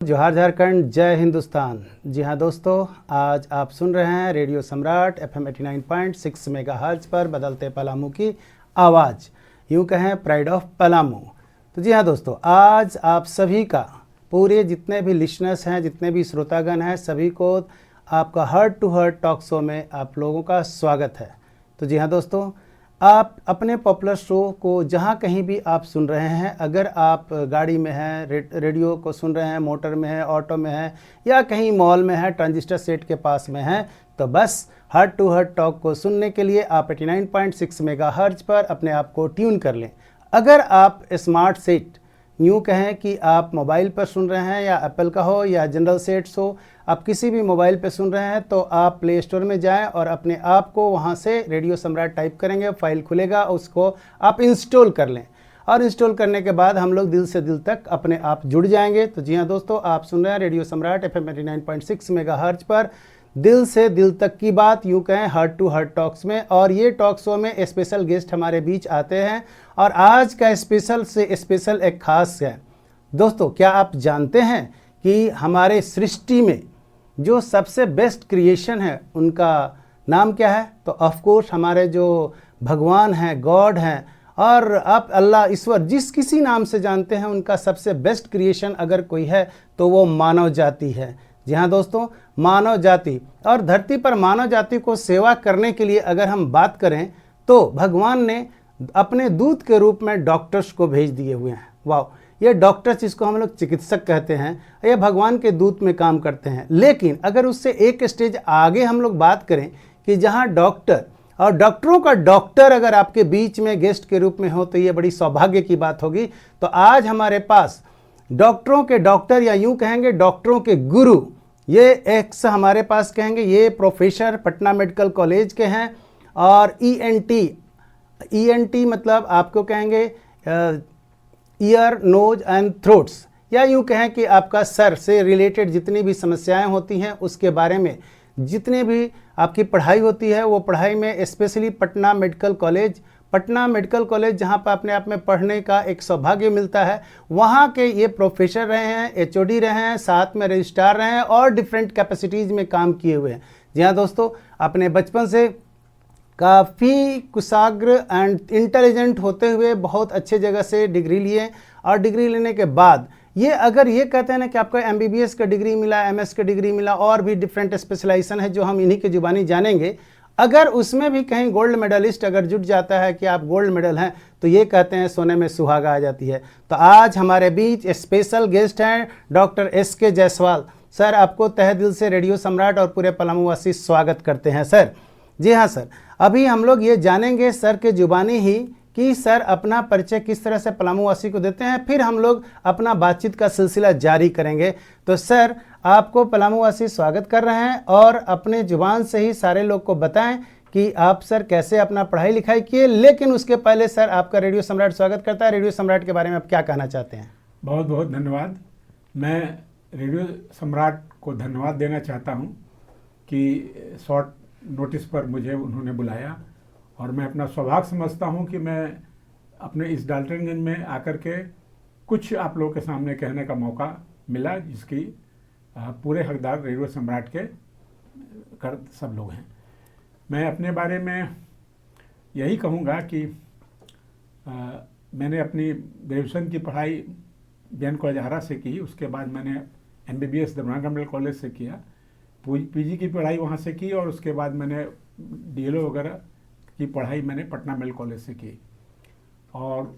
जोहार झारखंड, जय हिंदुस्तान। जी हाँ दोस्तों, आज आप सुन रहे हैं रेडियो सम्राट FM 89.6 मेगाहर्ट्ज पर बदलते पलामू की आवाज़, यूँ कहें प्राइड ऑफ पलामू। तो जी हाँ दोस्तों, आज आप सभी का, पूरे जितने भी लिसनर्स हैं, जितने भी श्रोतागण हैं, सभी को आपका heart to heart talk show में आप लोगों का स्वागत है। तो जी हाँ दोस्तों, आप अपने पॉपुलर शो को जहाँ कहीं भी आप सुन रहे हैं, अगर आप गाड़ी में हैं, रेडियो को सुन रहे हैं, मोटर में हैं, ऑटो में हैं, या कहीं मॉल में हैं, ट्रांजिस्टर सेट के पास में हैं, तो बस हार्ट टू हार्ट टॉक को सुनने के लिए आप 89.6 मेगाहर्ट्ज पर अपने आप को ट्यून कर लें। अगर आप स्मार्ट सेट, यूँ कहें कि आप मोबाइल पर सुन रहे हैं, या एप्पल का हो या जनरल सेट्स हो, आप किसी भी मोबाइल पे सुन रहे हैं, तो आप प्ले स्टोर में जाएं और अपने आप को वहां से रेडियो सम्राट टाइप करेंगे, फाइल खुलेगा, उसको आप इंस्टॉल कर लें। और इंस्टॉल करने के बाद हम लोग दिल से दिल तक अपने आप जुड़ जाएंगे। तो जी हाँ दोस्तों, आप सुन रहे हैं रेडियो सम्राट FM 89.6 मेगाहर्ट्ज पर दिल से दिल तक की बात, यूँ कहें हार्ट टू हार्ट टॉक्स में। और ये टॉक शो में स्पेशल गेस्ट हमारे बीच आते हैं, और आज का स्पेशल से स्पेशल एक खास है। दोस्तों, क्या आप जानते हैं कि हमारे सृष्टि में जो सबसे बेस्ट क्रिएशन है, उनका नाम क्या है? तो ऑफ कोर्स हमारे जो भगवान हैं, गॉड हैं, और आप अल्लाह, ईश्वर, जिस किसी नाम से जानते हैं, उनका सबसे बेस्ट क्रिएशन अगर कोई है तो वो मानव जाति है। जी हाँ दोस्तों, मानव जाति। और धरती पर मानव जाति को सेवा करने के लिए अगर हम बात करें, तो भगवान ने अपने दूत के रूप में डॉक्टर्स को भेज दिए हुए हैं। वाह! ये डॉक्टर्स, जिसको हम लोग चिकित्सक कहते हैं, ये भगवान के दूत में काम करते हैं। लेकिन अगर उससे एक स्टेज आगे हम लोग बात करें कि जहाँ डॉक्टर और डॉक्टरों का डॉक्टर अगर आपके बीच में गेस्ट के रूप में हो, तो ये बड़ी सौभाग्य की बात होगी। तो आज हमारे पास डॉक्टरों के डॉक्टर, या यूँ कहेंगे डॉक्टरों के गुरु, ये एक्स हमारे पास कहेंगे, ये प्रोफेसर पटना मेडिकल कॉलेज के हैं। और ENT मतलब आपको कहेंगे ईयर, नोज एंड थ्रोट्स, या यूँ कहें कि आपका सर से रिलेटेड जितनी भी समस्याएं होती हैं, उसके बारे में जितने भी आपकी पढ़ाई होती है, वो पढ़ाई में स्पेशली पटना मेडिकल कॉलेज जहाँ पर अपने आप में पढ़ने का एक सौभाग्य मिलता है, वहाँ के ये प्रोफेसर रहे हैं, HOD रहे हैं, साथ में रजिस्ट्रार रहे हैं, और डिफरेंट कैपेसिटीज़ में काम किए हुए हैं। जी हाँ दोस्तों, अपने बचपन से काफ़ी कुशाग्र एंड इंटेलिजेंट होते हुए बहुत अच्छे जगह से डिग्री लिए, और डिग्री लेने के बाद ये अगर ये कहते हैं ना कि आपको MBBS का डिग्री मिला, MS का डिग्री मिला, और भी डिफरेंट स्पेशलाइजेशन है जो हम इन्हीं के जुबानी जानेंगे, अगर उसमें भी कहीं गोल्ड मेडलिस्ट अगर जुट जाता है कि आप गोल्ड मेडल हैं, तो ये कहते हैं सोने में सुहागा आ जाती है। तो आज हमारे बीच स्पेशल गेस्ट हैं डॉक्टर SK जायसवाल सर। आपको तहे दिल से रेडियो सम्राट और पूरे पलामूवासी स्वागत करते हैं सर। जी हाँ सर, अभी हम लोग ये जानेंगे सर के जुबानी ही कि सर अपना परिचय किस तरह से पलामूवासी को देते हैं, फिर हम लोग अपना बातचीत का सिलसिला जारी करेंगे। तो सर, आपको पलामूवासी स्वागत कर रहे हैं, और अपने जुबान से ही सारे लोग को बताएं कि आप सर कैसे अपना पढ़ाई लिखाई किए। लेकिन उसके पहले सर, आपका रेडियो सम्राट स्वागत करता है। रेडियो सम्राट के बारे में आप क्या कहना चाहते हैं? बहुत बहुत धन्यवाद। मैं रेडियो सम्राट को धन्यवाद देना चाहता हूं कि शॉर्ट नोटिस पर मुझे उन्होंने बुलाया, और मैं अपना सौभाग्य समझता हूं कि मैं अपने इस डाल्टनगंज में आकर के कुछ आप लोगों के सामने कहने का मौका मिला, जिसकी पूरे हकदार रेडियो सम्राट के सब लोग हैं। मैं अपने बारे में यही कहूँगा कि मैंने अपनी ग्रेजुएशन की पढ़ाई BN कॉलेज आरा से की। उसके बाद मैंने MBBS दरभंगा मेडिकल कॉलेज से किया, PG की पढ़ाई वहाँ से की, और उसके बाद मैंने DLO वगैरह की पढ़ाई मैंने पटना मेडिकल कॉलेज से की। और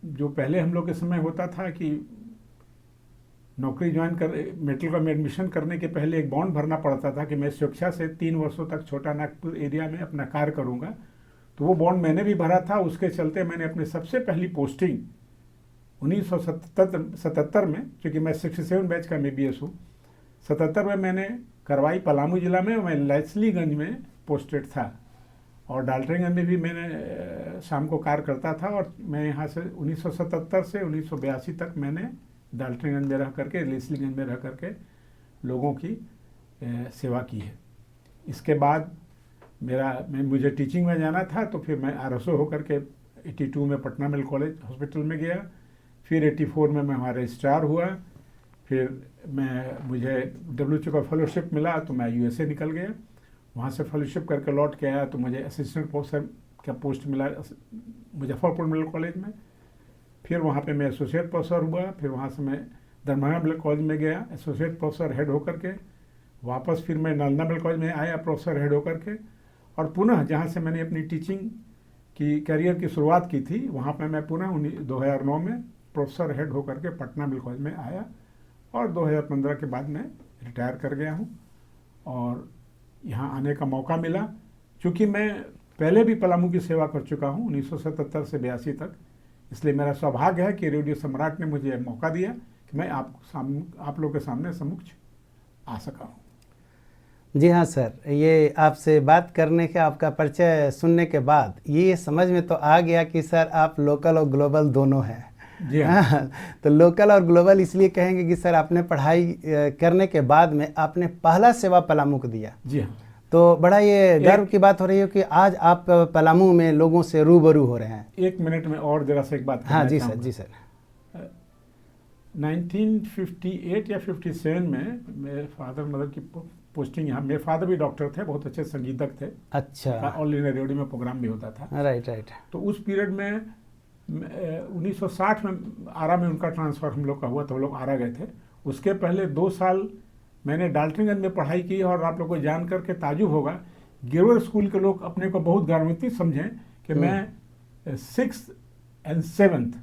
जो पहले हम लोग के समय होता था कि नौकरी ज्वाइन कर, मेडिकल में एडमिशन करने के पहले एक बॉन्ड भरना पड़ता था कि मैं स्वेच्छा से 3 वर्षों तक छोटा नागपुर एरिया में अपना कार्य करूँगा। तो वो बॉन्ड मैंने भी भरा था। उसके चलते मैंने अपनी सबसे पहली पोस्टिंग 1977 में, क्योंकि मैं 67 बैच का MBBS हूँ, 77 में मैंने करवाई पलामू जिला में। मैं लैसलीगंज में पोस्टेड था, और डाल्टनगंज में भी मैंने शाम को कार्य करता था। और मैं यहाँ से 1977 से 1982 तक मैंने डाल्टनगंज में रह करके, लैसलीगंज में रह करके लोगों की सेवा की है। इसके बाद मुझे टीचिंग में जाना था, तो फिर मैं RSO होकर के 82 में पटना मेडिकल कॉलेज हॉस्पिटल में गया। फिर 84 में मैं वहाँ रजिस्ट्रार हुआ। फिर मुझे WHO का फेलोशिप मिला तो मैं USA निकल गया। वहाँ से फेलोशिप करके लौट के आया तो मुझे असिस्टेंट प्रोफेसर का पोस्ट मिला मुजफ्फरपुर मेडिकल कॉलेज में। फिर वहाँ पे मैं एसोसिएट प्रोफेसर हुआ। फिर वहाँ से मैं दरभंगा मेडिकल कॉलेज में गया एसोसिएट प्रोफेसर हेड होकर के। वापस फिर मैं नालंदा मेडिकल कॉलेज में आया प्रोफेसर हेड होकर के। और पुनः जहाँ से मैंने अपनी टीचिंग की करियर की शुरुआत की थी वहाँ पे मैं पुनः 2009 में प्रोफेसर हेड होकर के पटना मेडिकल कॉलेज में आया और 2015 के बाद मैं रिटायर कर गया हूँ और यहाँ आने का मौका मिला। चूँकि मैं पहले भी पलामू की सेवा कर चुका हूँ 1977 से 82 तक, इसलिए मेरा सौभाग्य है कि रेडियो सम्राट ने मुझे मौका दिया कि मैं आप लोग के सामने समक्ष आ सका हूँ। जी हाँ सर, ये आपसे बात करने का आपका परिचय सुनने के बाद ये समझ में तो आ गया कि सर आप लोकल और ग्लोबल दोनों हैं। जी हाँ। तो लोकल और ग्लोबल इसलिए कहेंगे कि सर आपने पढ़ाई करने के बाद में आपने पहला सेवा पलामू को दिया। जी हाँ। तो बड़ा ये गर्व की बात हो रही है कि आज आप पलामू में लोगों से रूबरू हो रहे हैं। एक मिनट में और जरा से एक बात हाँ जी सर, जी सर। 1958 या 57 में मेरे फादर मदर की पोस्टिंग यहाँ, मेरे फादर भी डॉक्टर थे, बहुत अच्छे संगीतक थे। अच्छा। ऑल इंडिया रेडियो में प्रोग्राम भी होता था। Right right. तो उस पीरियड में 1960 में आरा में उनका ट्रांसफ़र हम लोग का हुआ तो हम लोग आरा गए थे। उसके पहले 2 साल मैंने डाल्टनगंज में पढ़ाई की और आप लोग को जान करके ताजुब होगा, गिरोवर स्कूल के लोग अपने को बहुत गौरवान्वित समझें कि मैं 6th and 7th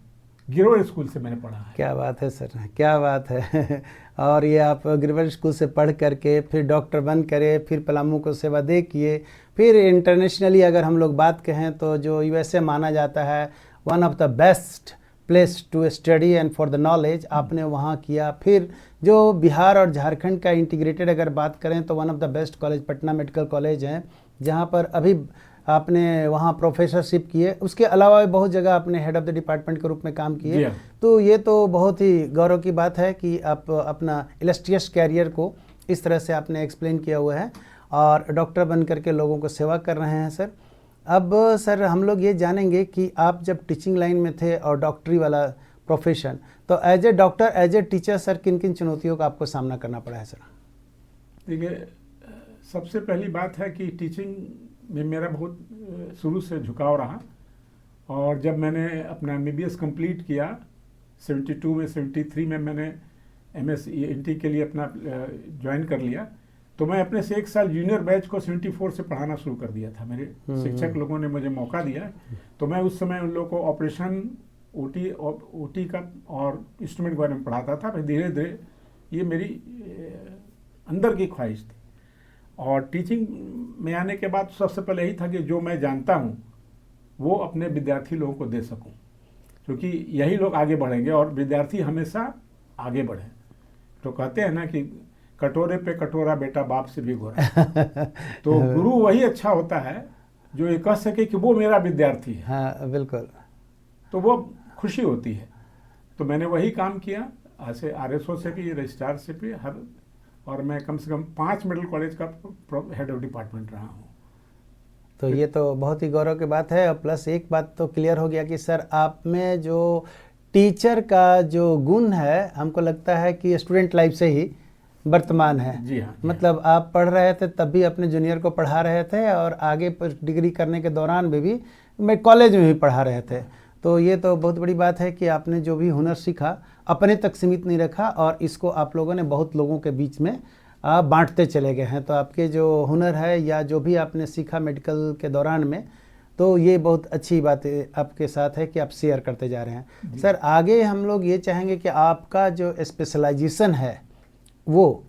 गिरोवर स्कूल से मैंने पढ़ा है। क्या बात है सर, क्या बात है। और ये आप गिरोवर स्कूल से पढ़ करके फिर डॉक्टर बन करे, फिर पलामू को सेवा दे किए, फिर इंटरनेशनली अगर हम लोग बात कहें तो जो USA माना जाता है one of the best place to study and for the knowledge, आपने वहाँ किया। फिर जो बिहार और झारखंड का इंटीग्रेटेड अगर बात करें तो one of the best college Patna medical college है, जहाँ पर अभी आपने वहाँ प्रोफेसरशिप किए। उसके अलावा भी बहुत जगह आपने हेड ऑफ द डिपार्टमेंट के रूप में काम किए। तो ये तो बहुत ही गौरव की बात है कि आप अपना इलस्ट्रियस कैरियर को इस तरह से आपने एक्सप्लेन किया हुआ है और डॉक्टर बन करके लोगों को सेवा कर रहे हैं सर। अब सर हम लोग ये जानेंगे कि आप जब टीचिंग लाइन में थे और डॉक्टरी वाला प्रोफेशन, तो as a doctor as a teacher sir किन किन चुनौतियों का आपको सामना करना पड़ा है सर? देखिए, सबसे पहली बात है कि टीचिंग में मेरा बहुत शुरू से झुकाव रहा और जब मैंने अपना MBBS कंप्लीट किया 72 में 73 में मैंने MS ENT के लिए अपना ज्वाइन कर लिया, तो मैं अपने से 1 साल जूनियर बैच को 74 से पढ़ाना शुरू कर दिया था। मेरे शिक्षक लोगों ने मुझे मौका दिया, तो मैं उस समय उन लोगों को ऑपरेशन OT का और इंस्ट्रूमेंट के बारे में पढ़ाता था। फिर धीरे धीरे ये मेरी अंदर की ख्वाहिश थी और टीचिंग में आने के बाद सबसे पहले यही था कि जो मैं जानता हूँ वो अपने विद्यार्थी लोगों को दे सकूँ, क्योंकि यही लोग आगे बढ़ेंगे और विद्यार्थी हमेशा आगे बढ़े। तो कहते हैं ना कि कटोरे पे कटोरा बेटा बाप से भी गोरा। तो गुरु वही अच्छा होता है जो ये कह सके कि वो मेरा विद्यार्थी है। हाँ बिल्कुल। तो वो खुशी होती है। तो मैंने वही काम किया, ऐसे RSO से भी, रजिस्ट्रार से भी, और मैं कम से कम 5 मेडिकल कॉलेज का हेड ऑफ डिपार्टमेंट रहा हूँ। तो ये तो बहुत ही गौरव की बात है। और प्लस एक बात तो क्लियर हो गया कि सर आप में जो टीचर का जो गुण है, हमको लगता है कि स्टूडेंट लाइफ से ही वर्तमान है। जी हाँ। मतलब आप पढ़ रहे थे तब भी अपने जूनियर को पढ़ा रहे थे और आगे पर डिग्री करने के दौरान भी मैं कॉलेज में भी पढ़ा रहे थे। तो ये तो बहुत बड़ी बात है कि आपने जो भी हुनर सीखा अपने तक सीमित नहीं रखा और इसको आप लोगों ने बहुत लोगों के बीच में बांटते चले गए हैं। तो आपके जो हुनर है या जो भी आपने सीखा मेडिकल के दौरान में, तो ये बहुत अच्छी बात आपके साथ है कि आप शेयर करते जा रहे हैं। सर आगे हम लोग ये चाहेंगे कि आपका जो स्पेशलाइजेशन है वो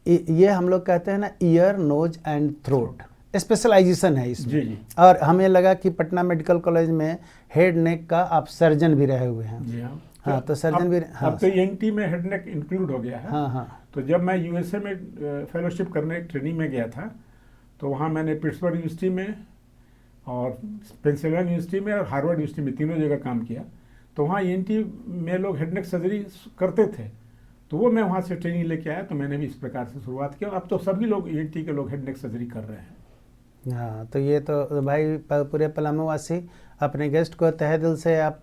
ये हम लोग कहते हैं ना ear nose and throat specialization है इसमें। जी। और हमें लगा कि पटना मेडिकल कॉलेज में हेड नेक का आप सर्जन भी रहे हुए हैं। जी हाँ। हाँ तो सर्जन भी। हाँ, अब तो ENT में हेड नेक इंक्लूड हो गया है। हाँ हाँ। तो जब मैं USA में फेलोशिप करने ट्रेनिंग में गया था, तो वहाँ मैंने पिट्सबर्ग यूनिवर्सिटी में और पेंसिल्वेनिया यूनिवर्सिटी में और हार्वर्ड यूनिवर्सिटी में तीनों जगह काम किया। तो वहाँ ENT में लोग हेड नेक सर्जरी करते थे, तो वो मैं वहाँ से ट्रेनिंग लेके आया। तो मैंने भी इस प्रकार से शुरुआत किया। अब तो सभी लोग ENT के लोग हेड नेक सर्जरी कर रहे हैं। हाँ तो ये तो भाई पूरे पलामू वासी अपने गेस्ट को तहे दिल से आप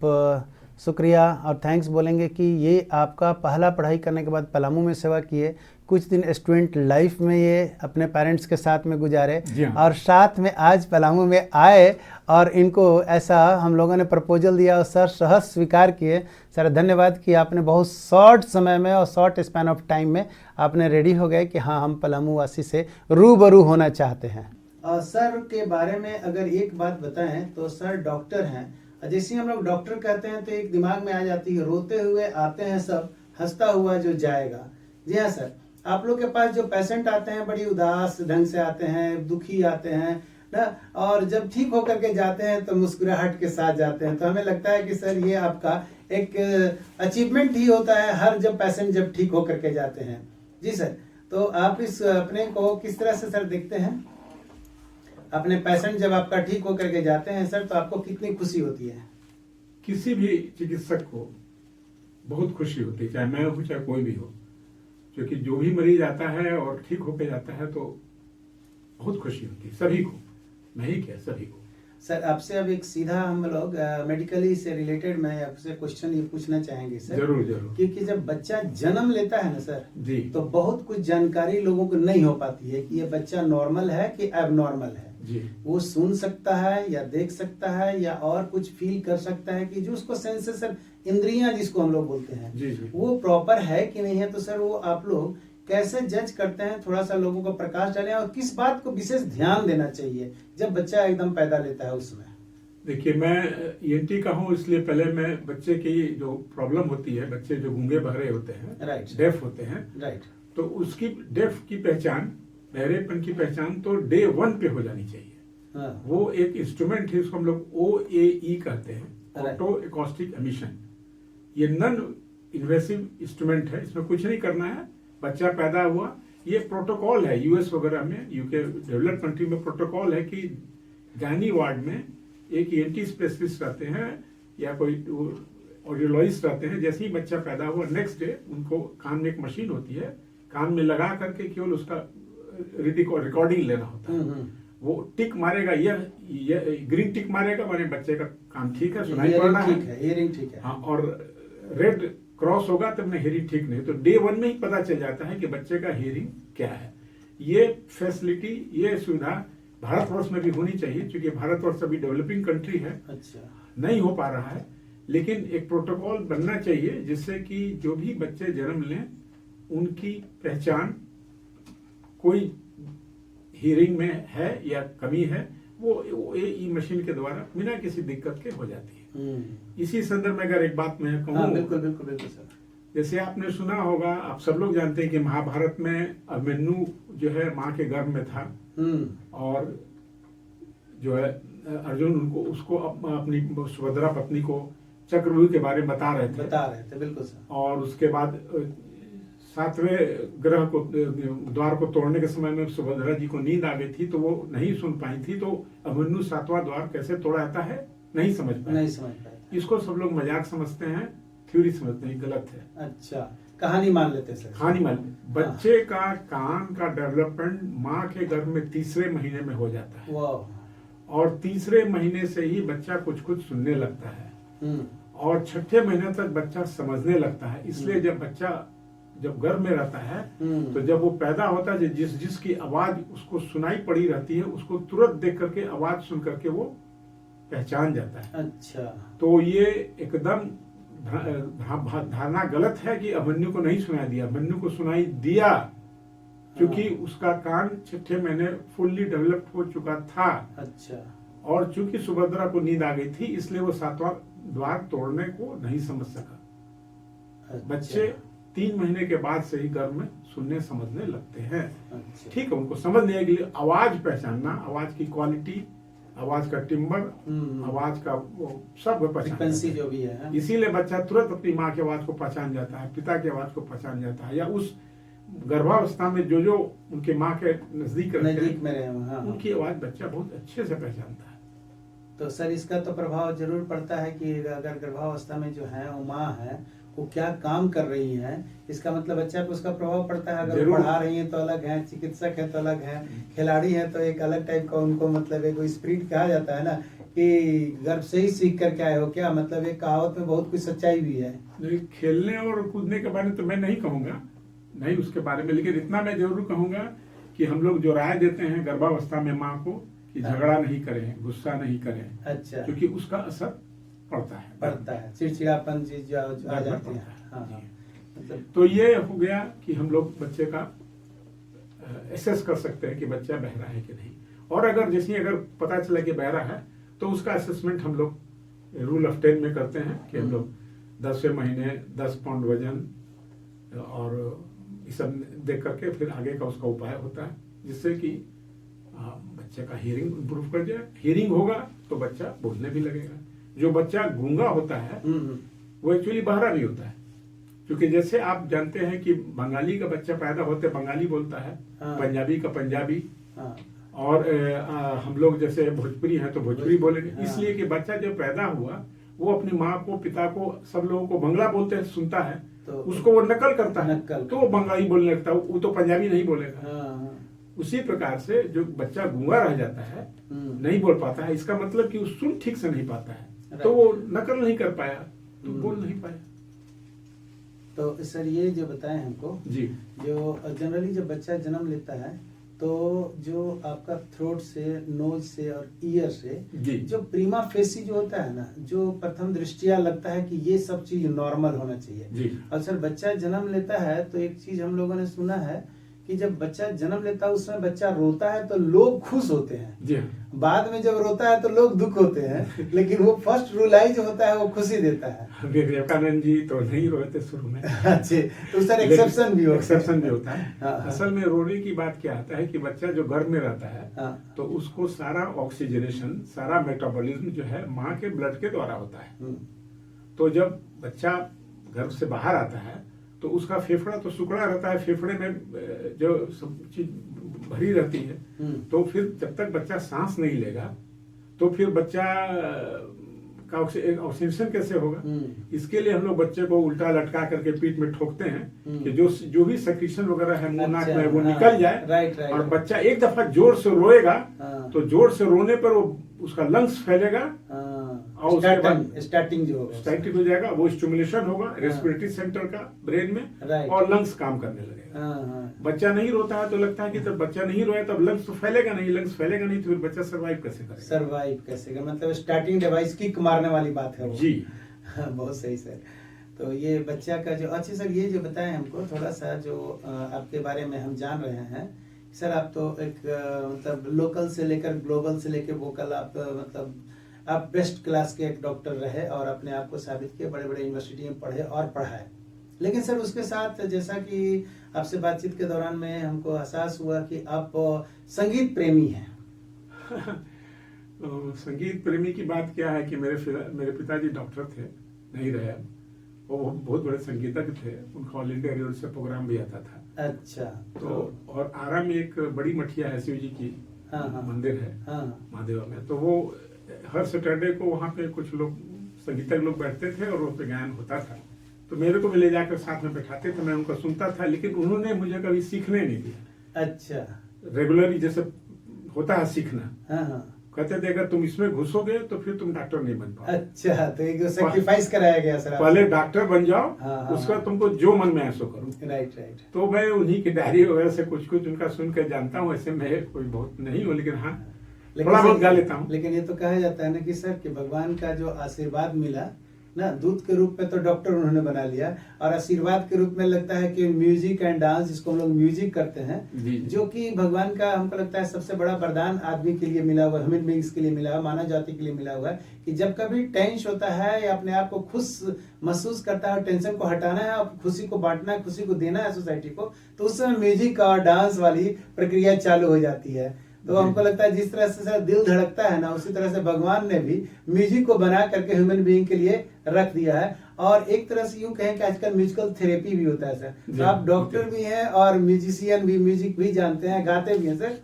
शुक्रिया और थैंक्स बोलेंगे कि ये आपका पहला पढ़ाई करने के बाद पलामू में सेवा किए, कुछ दिन स्टूडेंट लाइफ में ये अपने पेरेंट्स के साथ में गुजारे और साथ में आज पलामू में आए और इनको ऐसा हम लोगों ने प्रपोजल दिया और सर सहज स्वीकार किए। सर धन्यवाद कि आपने बहुत शॉर्ट समय में और शॉर्ट स्पैन ऑफ टाइम में आपने रेडी हो गए कि हाँ हम पलामू वासी से रूबरू होना चाहते हैं। और सर के बारे में अगर एक बात बताएं तो सर डॉक्टर हैं। जैसे हम लोग डॉक्टर कहते हैं तो एक दिमाग में आ जाती है रोते हुए आते हैं सब, हंसता हुआ जो जाएगा। जी हाँ सर, आप लोग के पास जो पेशेंट आते हैं बड़ी उदास ढंग से आते हैं, दुखी आते हैं ना, और जब ठीक होकर के जाते हैं तो मुस्कुराहट के साथ जाते हैं। तो हमें लगता है कि सर ये आपका एक अचीवमेंट ही होता है हर जब पेशेंट जब ठीक होकर के जाते हैं। जी सर, तो आप इस अपने को किस तरह से सर देखते हैं? अपने पेशेंट जब आपका ठीक होकर के जाते हैं सर तो आपको कितनी खुशी होती है? किसी भी चिकित्सक को बहुत खुशी होती है, चाहे मैं हूँ चाहे कोई भी हो, क्योंकि जो भी मरीज आता है और ठीक होकर जाता है तो बहुत खुशी होती है सभी को, मैं ही क्या सभी को। सर आपसे अब एक सीधा हम लोग मेडिकली से रिलेटेड मैं आपसे क्वेश्चन ये पूछना चाहेंगे सर। जरूर जरूर। क्योंकि जब बच्चा जन्म लेता है ना सर जी, तो बहुत कुछ जानकारी लोगों को नहीं हो पाती है कि ये बच्चा नॉर्मल है कि एबनॉर्मल है। जी, वो सुन सकता है या देख सकता है या और कुछ फील कर सकता है कि जो उसको सेंसेस सर, इंद्रियां जिसको हम लोग बोलते हैं, जी, जी, वो प्रॉपर है कि नहीं है। तो सर वो आप लोग कैसे जज करते हैं? थोड़ा सा लोगों को प्रकाश डालें और किस बात को विशेष ध्यान देना चाहिए जब बच्चा एकदम पैदा लेता है उसमें? देखिए मैं ENT का हूँ, इसलिए पहले मैं बच्चे की जो प्रॉब्लम होती है, बच्चे जो गूंगे बहरे होते हैं, राइट, डेफ होते हैं, राइट, तो उसकी डेफ की पहचान, बहरेपन की पहचान तो डे 1 पे हो जानी चाहिए। हाँ, वो एक इंस्ट्रूमेंट है, उसको हम लोग OAE कहते हैं, Right. Auto acoustic emission. ये नॉन इन्वेसिव इंस्ट्रूमेंट है, इसमें कुछ नहीं करना है। बच्चा पैदा हुआ, ये प्रोटोकॉल है यूएस वगैरह में, यूके डेवलप्ड कंट्री में प्रोटोकॉल है कि गायनी वार्ड में एक ENT स्पेशलिस्ट रहते हैं या कोई ऑडियोलॉजिस्ट रहते हैं। जैसे ही बच्चा पैदा हुआ नेक्स्ट डे उनको कान में एक मशीन होती है, कान में लगा करके केवल उसका रिकॉर्डिंग लेना होता है। वो टिक मारेगा, ये ग्रीन टिक मारेगा माने बच्चे का कान ठीक है, सुनाई पड़ रहा है, हियरिंग ठीक है। हाँ, और रेड क्रॉस होगा तब ना हियरिंग ठीक नहीं। तो डे 1 में ही पता चल जाता है कि बच्चे का हियरिंग क्या है। ये फैसिलिटी, ये सुविधा भारतवर्ष में भी होनी चाहिए, क्योंकि भारतवर्ष अभी डेवलपिंग कंट्री है। अच्छा, नहीं हो पा रहा है, लेकिन एक प्रोटोकॉल बनना चाहिए जिससे कि जो भी बच्चे जन्म लें उनकी पहचान, कोई हियरिंग में है या कमी है, वो OAE मशीन के द्वारा बिना किसी दिक्कत के हो जाती है। इसी संदर्भ में अगर एक बात मैं कहूँ, बिल्कुल बिल्कुल बिल्कुल सर, जैसे आपने सुना होगा, आप सब लोग जानते हैं कि महाभारत में अभिमन्यु जो है माँ के गर्भ में था और जो है अर्जुन उसको अपनी सुभद्रा पत्नी को चक्रव्यूह के बारे में बता रहे थे बिल्कुल सर। और उसके बाद 7वें ग्रह को, द्वार को तोड़ने के समय में सुभद्रा जी को नींद आ गई थी तो वो नहीं सुन पाई थी, तो अभिमन्यु 7वां द्वार कैसे तोड़ा जाता है नहीं समझ पाए। इसको सब लोग मजाक समझते हैं, थ्योरी समझते हैं, गलत है। अच्छा, कहानी मान लेते सर। कहानी मान लेते। बच्चे का कान का डेवलपमेंट माँ के गर्भ में 3रे महीने में हो जाता है और 3रे महीने से ही बच्चा कुछ कुछ सुनने लगता है और 6ठे महीने तक बच्चा समझने लगता है। इसलिए जब बच्चा जब गर्भ में रहता है तो जब वो पैदा होता है, जिसकी आवाज उसको सुनाई पड़ी रहती है उसको तुरंत देख करके, आवाज सुन करके वो पहचान जाता है। अच्छा, तो ये एकदम धारणा गलत है कि अभिमन्यु को नहीं सुनाई दिया। अभिमन्यु को सुनाई दिया क्योंकि उसका कान 6ठे महीने फुल्ली डेवलप्ड हो चुका था। अच्छा, और चूंकि सुभद्रा को नींद आ गई थी इसलिए वो 7वां द्वार तोड़ने को नहीं समझ सका। अच्छा। बच्चे 3 महीने के बाद से ही गर्भ में सुनने समझने लगते हैं। अच्छा। ठीक है, उनको समझने के लिए आवाज पहचानना, आवाज की क्वालिटी, आवाज का टिम्बर, आवाज का सब पहचान जो भी है, इसीलिए बच्चा तुरंत अपनी माँ की आवाज को पहचान जाता है, पिता की आवाज को पहचान जाता है, या उस गर्भावस्था में जो उनके माँ के नजदीक में रहे उनकी आवाज बच्चा बहुत अच्छे से पहचानता है। तो सर इसका तो प्रभाव जरूर पड़ता है कि अगर गर्भावस्था में जो है वो माँ है वो क्या काम कर रही है, इसका मतलब बच्चा पे उसका प्रभाव पड़ता है। अगर पढ़ा रही है तो अलग है, चिकित्सक है तो अलग है, खिलाड़ी है तो एक अलग टाइप का उनको मतलब एक स्पिरिट कहा जाता है ना कि गर्भ से ही सीख करके आए हो क्या? मतलब एक कहावत में बहुत कुछ सच्चाई भी है। नहीं, खेलने और कूदने के बारे में तो मैं नहीं कहूँगा, नहीं उसके बारे में, लेकिन इतना मैं जरूर कहूँगा कि हम लोग जो राय देते हैं गर्भावस्था में माँ को कि झगड़ा नहीं करें, गुस्सा नहीं करें। अच्छा। क्योंकि उसका असर पड़ता है, चिड़चिड़ापन जी जो आ जाते हैं। हाँ, जी। मतलब तो ये हो गया कि हम लोग बच्चे का एसेस कर सकते हैं कि बच्चा बहरा है कि नहीं। और अगर जैसे अगर पता चला कि बहरा है तो उसका असेसमेंट हम लोग रूल ऑफ 10 में करते हैं कि हम लोग 10वें महीने 10 पाउंड वजन और ये सब देख करके फिर आगे का उसका उपाय होता है, जिससे कि बच्चे का हियरिंग इम्प्रूव कर जाए। हियरिंग होगा तो बच्चा बोलने भी लगेगा। जो बच्चा गूंगा होता है वो एक्चुअली बहरा भी होता है, क्योंकि जैसे आप जानते हैं कि बंगाली का बच्चा पैदा होते बंगाली बोलता है, हाँ। पंजाबी का पंजाबी, हाँ। और हम लोग जैसे भोजपुरी हैं तो भोजपुरी बोलेंगे। हाँ। इसलिए कि बच्चा जब पैदा हुआ वो अपनी माँ को, पिता को, सब लोगों को बंगला बोलते हैं सुनता है तो उसको वो नकल करता है, तो वो बंगाली बोलने लगता है, वो तो पंजाबी नहीं बोलेगा। हाँ। उसी प्रकार से जो बच्चा गूंगा रह जाता है, नहीं बोल पाता है, इसका मतलब कि वो सुन ठीक से नहीं पाता है, तो वो नकल नहीं कर पाया तो बोल नहीं पाया। तो सर ये जो बताएं हमको जी, जो जनरली जब बच्चा जन्म लेता है तो जो आपका थ्रोट से, नोज से और ईयर से जी, जो प्रीमा फेसी जो होता है ना, जो प्रथम दृष्टिया लगता है कि ये सब चीज नॉर्मल होना चाहिए जी। और सर बच्चा जन्म लेता है तो एक चीज हम लोगों ने सुना है कि जब बच्चा जन्म लेता है उसमें बच्चा रोता है तो लोग खुश होते हैं, जी, बाद में जब रोता है तो लोग दुख होते हैं, लेकिन वो फर्स्ट रुलाई जो होता है वो खुशी देता है। विवेकानंद जी तो नहीं रोए थे शुरू में। अच्छे, तो सर एक्सेप्शन भी होता है। हाँ। असल में रोने की बात क्या आता है कि बच्चा जो गर्भ में रहता है हाँ। तो उसको सारा ऑक्सीजनेशन, सारा मेटाबॉलिज्म जो है माँ के ब्लड के द्वारा होता है। तो जब बच्चा गर्भ से बाहर आता है तो उसका फेफड़ा तो सुकड़ा रहता है, फेफड़े में जो सब चीज भरी रहती है, तो फिर जब तक बच्चा सांस नहीं लेगा तो फिर बच्चा का ऑक्सीजन कैसे होगा। इसके लिए हम लोग बच्चे को उल्टा लटका करके पीठ में ठोकते हैं कि जो भी सेक्रीशन वगैरह है मुंह नाक में वो निकल जाए। राइट। और बच्चा एक दफा जोर से रोएगा तो जोर से रोने पर वो उसका लंग्स फैलेगा और उसके बाद स्टार्टिंग जो होगा स्टैटिक हो जाएगा, वो स्टिमुलेशन होगा रेस्पिरेटरी सेंटर का ब्रेन में और लंग्स काम करने लगेगा। बच्चा नहीं रोता है तो लगता है कि जब बच्चा नहीं रोया तब लंग्स तो फैलेगा नहीं, लंग्स फैलेगा नहीं तो फिर बच्चा सर्वाइव कैसे करेगा। सर्वाइव कैसे करेगा, मतलब स्टार्टिंग डिवाइस किक मारने वाली बात है वो। जी बहुत सही सर। तो ये बच्चा का जो, अच्छा सर ये जो बताएं हमको थोड़ा सा जो आपके बारे में हम जान रहे हैं सर, आप तो एक मतलब लोकल से लेकर ग्लोबल से लेकर वोकल, आप मतलब आप बेस्ट क्लास के एक डॉक्टर रहे और अपने आप को साबित किए, बड़े बड़े यूनिवर्सिटी में पढ़े और पढ़ाए। लेकिन सर उसके साथ जैसा कि आपसे बातचीत के दौरान में हमको एहसास हुआ कि आप संगीत प्रेमी हैं। तो संगीत प्रेमी की बात क्या है कि मेरे पिताजी डॉक्टर थे, नहीं रहे, वो बहुत बड़े संगीतज्ञ थे, उनका ऑल इंडिया रेडियो से प्रोग्राम भी आता था। अच्छा। तो और आरा में एक बड़ी मठिया है, शिव जी की मंदिर है महादेवा में, तो वो हर सैटरडे को वहाँ पे कुछ लोग संगीतज्ञ लोग बैठते थे और वहाँ पे गायन होता था। तो मेरे को भी ले जाकर साथ में बैठाते थे, मैं उनका सुनता था, लेकिन उन्होंने मुझे कभी सीखने नहीं दिया। अच्छा। रेगुलरली जैसे होता है सीखना, हाँ। कहते थे अगर तुम इसमें घुसोगे तो फिर तुम डॉक्टर नहीं बन पाओ। अच्छा, तो एक सैक्रिफाइस कराया गया सर। पहले डॉक्टर बन जाओ, उसका तुमको जो मन में ऐसा करो। राइट। तो मैं उन्हीं की डायरी वगैरह से कुछ उनका सुन के जानता हूँ। ऐसे मैं कोई बहुत नहीं हूँ, लेकिन हाँ थोड़ा बहुत गा लेता हूँ। लेकिन ये तो कहा जाता है ना कि सर कि भगवान का जो आशीर्वाद मिला ना, दूत के रूप में तो डॉक्टर उन्होंने बना लिया, और आशीर्वाद के रूप में लगता है कि म्यूजिक एंड डांस, जिसको हम लोग म्यूजिक करते हैं, जो कि भगवान का हमको लगता है सबसे बड़ा वरदान आदमी के लिए मिला हुआ, ह्यूमन बीइंग्स के लिए मिला हुआ, मानव जाति के लिए मिला हुआ है कि जब कभी टेंशन होता है या अपने आप को खुश महसूस करता है, टेंशन को हटाना है और खुशी को बांटना है, खुशी को देना है सोसाइटी को, तो उस समय म्यूजिक और डांस वाली प्रक्रिया चालू हो जाती है। तो हमको लगता है जिस तरह से सर दिल धड़कता है ना, उसी तरह से भगवान ने भी म्यूजिक को बना करके ह्यूमन बीइंग के लिए रख दिया है। और एक तरह से यूं कहें कि आजकल म्यूजिकल थेरेपी भी होता है सर। तो आप डॉक्टर भी हैं और म्यूजिशियन भी, म्यूजिक भी जानते हैं, गाते भी हैं सर।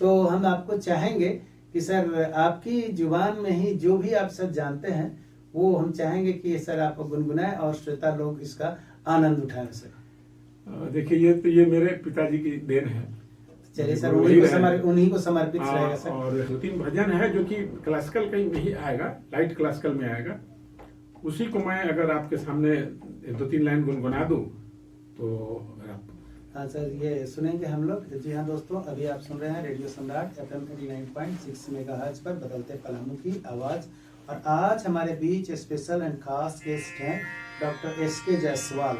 तो हम आपको चाहेंगे कि सर आपकी जुबान में ही जो भी आप सब जानते हैं वो हम चाहेंगे कि सर आप गुनगुनाएं और श्रोता लोग इसका आनंद उठाएं सर। देखिए ये मेरे पिताजी की देन है। चलिए सर, वही उन्हीं को समर्पित रहेगा सर। और 2-3 भजन है जो कि क्लासिकल कहीं नहीं आएगा, लाइट क्लासिकल में आएगा। उसी को मैं अगर आपके सामने 2-3 लाइन गुनगुना दूं तो आप। हाँ सर, ये सुनेंगे हम लोग। जी हाँ दोस्तों, अभी आप सुन रहे हैं रेडियो सम्राट FM 89.6 मेगाहर्ट्ज पर बदलते पलामू की आवाज़। और आज हमारे बीच स्पेशल एंड खास गेस्ट हैं डॉक्टर SK जायसवाल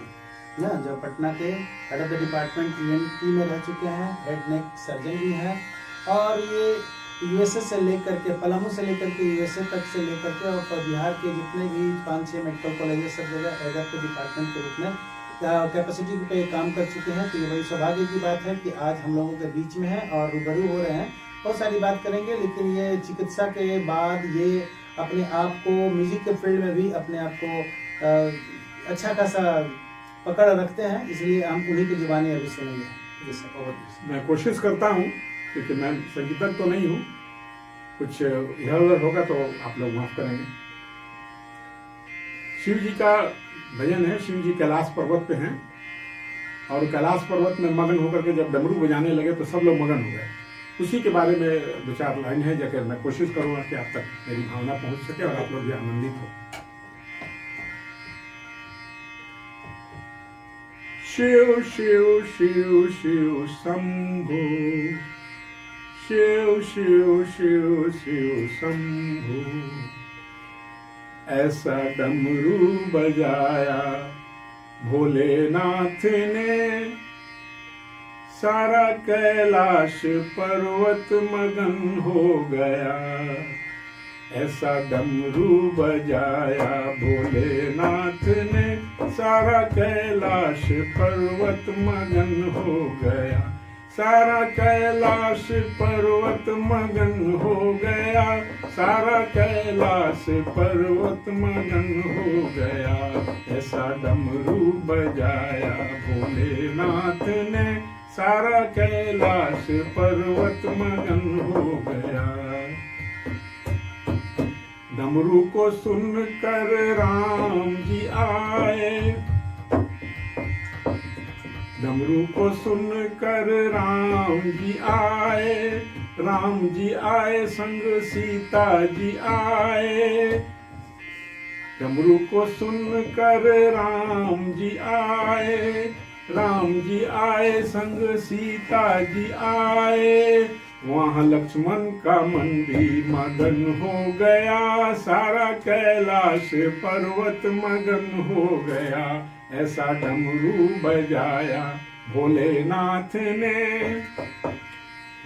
ना, जो पटना के head of the department ENT में रह चुके हैं, हेड नेक सर्जन भी हैं। और ये USA से लेकर के, पलामू से लेकर के USA तक से लेकर के और बिहार के जितने भी 5-6 मेडिकल कॉलेजेस सब जगह हेड ऑफ द डिपार्टमेंट के रूप में कैपेसिटी पे काम कर चुके हैं। तो ये बड़ी सौभाग्य की बात है कि आज हम लोगों के बीच में है और रूबरू हो रहे हैं। बहुत सारी बात करेंगे, लेकिन ये चिकित्सा के बाद ये अपने आप को म्यूजिक के फील्ड में भी अपने आप को अच्छा खासा पकड़ रखते हैं, इसलिए हम उन्हीं की जुबानी अभी सुनेंगे। मैं कोशिश करता हूँ, क्योंकि मैं संगीतज्ञ तो नहीं हूँ, कुछ इधर उधर होगा तो आप लोग माफ करेंगे। शिव जी का भजन है। शिव जी कैलाश पर्वत पे हैं और कैलाश पर्वत में मगन होकर के जब डमरू बजाने लगे तो सब लोग मगन हो गए। उसी के बारे में 2-4 लाइन है, जगह मैं कोशिश करूंगा कि आप तक मेरी भावना पहुंच सके और आप लोग भी आनंदित हो। शिव शिव शिव शिव शंभो, शिव शिव शिव शिव शंभो, ऐसा डमरू बजाया भोलेनाथ ने, सारा कैलाश पर्वत मगन हो गया। ऐसा डमरू बजाया भोलेनाथ ने, सारा कैलाश पर्वत मगन हो गया। सारा कैलाश पर्वत मगन हो गया। सारा कैलाश पर्वत मगन हो गया। ऐसा डमरू बजाया भोलेनाथ ने, सारा कैलाश पर्वत मगन हो गया। डमरू को सुनकर राम जी आए, डमरू को सुनकर राम जी आए। राम जी आए संग सीता जी आए। डमरू को सुनकर राम जी आए। राम जी आए संग सीता जी आए। वहाँ लक्ष्मण का मन भी मगन हो गया। सारा कैलाश पर्वत मगन हो गया। ऐसा डमरू बजाया भोलेनाथ ने।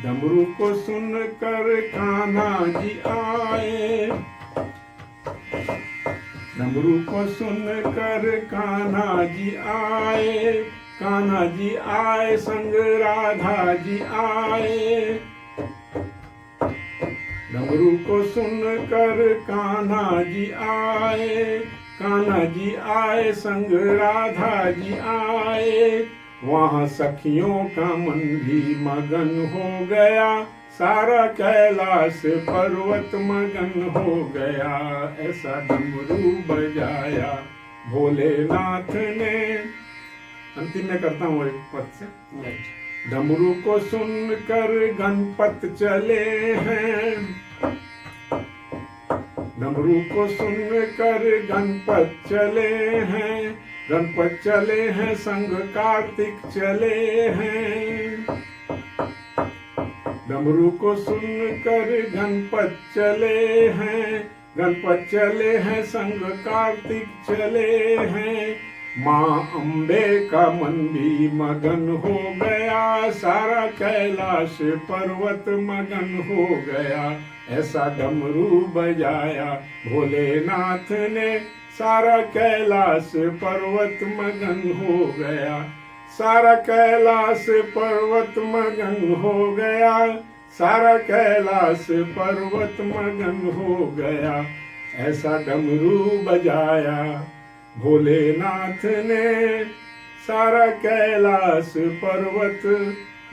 डमरू को सुनकर कान्हा जी आए। डमरू को सुनकर कान्हा जी आए। कान्हा जी आए संग राधा जी आए। डमरू को सुनकर कान्हा जी आए। कान्हा जी आए संग राधा जी आए। वहाँ सखियों का मन भी मगन हो गया। सारा कैलाश पर्वत मगन हो गया। ऐसा डमरू बजाया भोलेनाथ ने। अंतिम में करता हूँ एक पद से। डमरू को सुनकर गणपत चले हैं। डमरू को सुनकर गणपत चले हैं। गणपत चले हैं संग कार्तिक चले हैं। डमरू को सुनकर गणपत चले हैं। गणपत चले हैं संग कार्तिक चले हैं। माँ अम्बे का मन भी मगन हो गया। सारा कैलाश पर्वत मगन हो गया। ऐसा डमरू बजाया भोलेनाथ ने। सारा कैलाश पर्वत मगन हो गया। सारा कैलाश पर्वत मगन हो गया। सारा कैलाश पर्वत मगन हो गया। ऐसा डमरू बजाया भोलेनाथ ने। सारा कैलाश पर्वत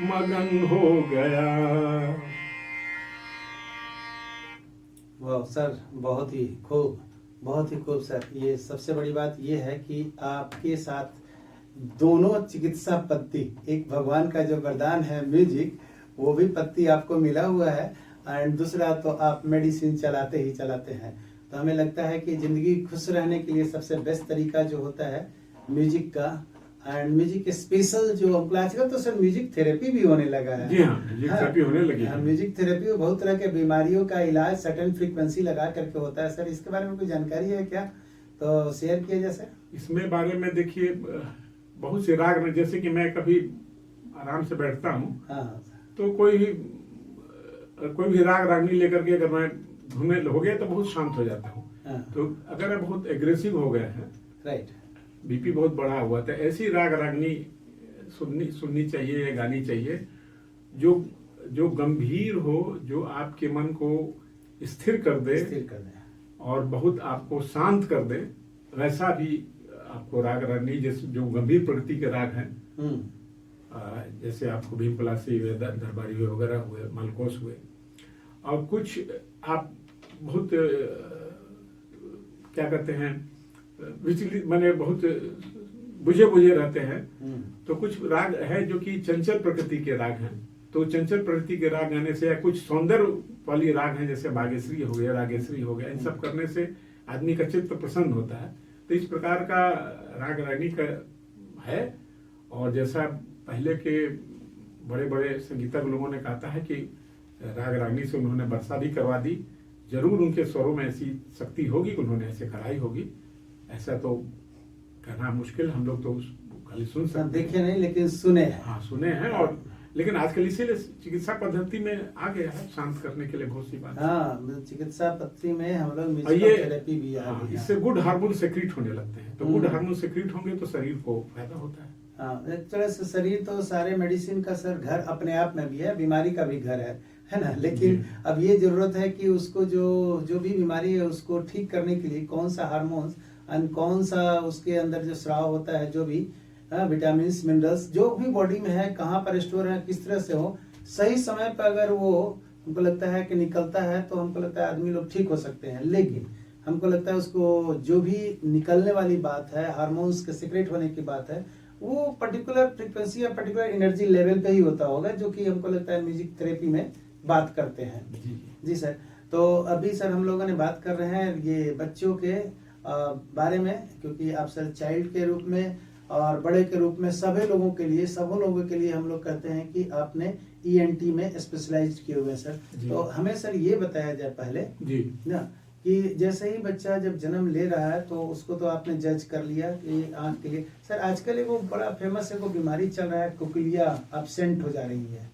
मगन हो गया। वाह सर, बहुत ही खूब, बहुत ही खूब सर। ये सबसे बड़ी बात ये है कि आपके साथ दोनों चिकित्सा पद्धति, एक भगवान का जो वरदान है म्यूजिक, वो भी पत्ती आपको मिला हुआ है, एंड दूसरा तो आप मेडिसिन चलाते ही चलाते हैं। तो हमें लगता है कि जिंदगी खुश रहने के लिए सबसे बेस्ट तरीका जो होता है म्यूजिक का, एंड म्यूजिक स्पेशल जो हमको आजकल तो सर म्यूजिक थेरेपी भी होने लगा है। जी हाँ, म्यूजिक थेरेपी होने लगी है। म्यूजिक थेरेपी में बहुत तरह के बीमारियों का इलाज सर्टेन फ्रीक्वेंसी लगा करके होता है। सर इसके बारे में कोई जानकारी है क्या, तो शेयर किया जाए सर। इसमें बारे में देखिए, बहुत से राग में, जैसे कि मैं कभी आराम से बैठता हूँ, हाँ, तो कोई भी राग रागनी लेकर के अगर मैं धुने हो गया तो बहुत शांत हो जाता हूँ। हाँ, तो अगर मैं बहुत एग्रेसिव हो गया है, राइट, बीपी बहुत बढ़ा हुआ, तो ऐसी राग रागनी सुननी चाहिए या गानी चाहिए जो गंभीर हो, जो आपके मन को स्थिर कर दे और बहुत आपको शांत कर दे। वैसा भी आपको राग रागनी, जैसे जो गंभीर प्रकृति के राग हैं, जैसे आपको भीम पलासी हुए, दरबारी हुए वगैरह हुए, मालकोस हुए, और कुछ आप बहुत क्या कहते हैं विचलित, माने बहुत बुझे रहते हैं, तो कुछ राग है जो कि चंचल प्रकृति के राग हैं। तो चंचल प्रकृति के राग गाने से, या कुछ सौंदर्य वाली राग हैं जैसे बागेश्वरी हो गया, रागेश्वरी हो गया, इन सब करने से आदमी का चित्त प्रसन्न होता है। तो इस प्रकार का राग रागनी का है। और जैसा पहले के बड़े बड़े संगीतज्ञ लोगों ने कहा है कि राग रागनी से उन्होंने वर्षा भी करवा दी, जरूर उनके स्वरों में ऐसी शक्ति होगी कि उन्होंने ऐसे कराई होगी। ऐसा तो कहना मुश्किल, हम लोग तो खाली सुन सकते, देखे नहीं लेकिन सुने हैं। हाँ, सुने हैं। और लेकिन आजकल इसीलिए चिकित्सा पद्धति में आ गया है शांत करने के लिए बहुत सी बात। हाँ, चिकित्सा पद्धति में हम लोग म्यूजिकल थेरेपी भी आ गई है। इससे गुड हार्मोन सेक्रीट होने लगते हैं, तो गुड हार्मोन सेक्रीट होंगे तो शरीर को फायदा होता है। हाँ, एक तरह से शरीर तो सारे मेडिसिन का सर घर अपने आप में भी है, बीमारी का भी घर है ना। लेकिन अब ये जरूरत है कि उसको जो भी बीमारी है उसको ठीक करने के लिए कौन सा हार्मोन्स एंड कौन सा उसके अंदर जो स्राव होता है, जो भी विटामिन मिनरल्स जो भी बॉडी में है, कहाँ पर स्टोर है, किस तरह से हो, सही समय पर अगर वो हमको लगता है कि निकलता है तो हमको लगता है आदमी लोग ठीक हो सकते हैं। लेकिन हमको लगता है उसको जो भी निकलने वाली बात है, हार्मोन्स के सीक्रेट होने की बात है, वो पर्टिकुलर फ्रीक्वेंसी या पर्टिकुलर एनर्जी लेवल पे ही होता होगा, जो कि हमको लगता है म्यूजिक थेरेपी में बात करते हैं। जी सर। तो अभी सर हम लोगों ने बात कर रहे हैं ये बच्चों के बारे में, क्योंकि आप सर चाइल्ड के रूप में और बड़े के रूप में सभी लोगों के लिए हम लोग कहते हैं कि आपने ENT में स्पेशलाइज किए हुए हैं सर। तो हमें सर ये बताया जाए पहले ना कि जैसे ही बच्चा जब जन्म ले रहा है तो उसको तो आपने जज कर लिया कि आंख के लिए। सर आजकल एक बड़ा फेमस है बीमारी चल रहा है, कोक्लिया एब्सेंट हो जा रही है,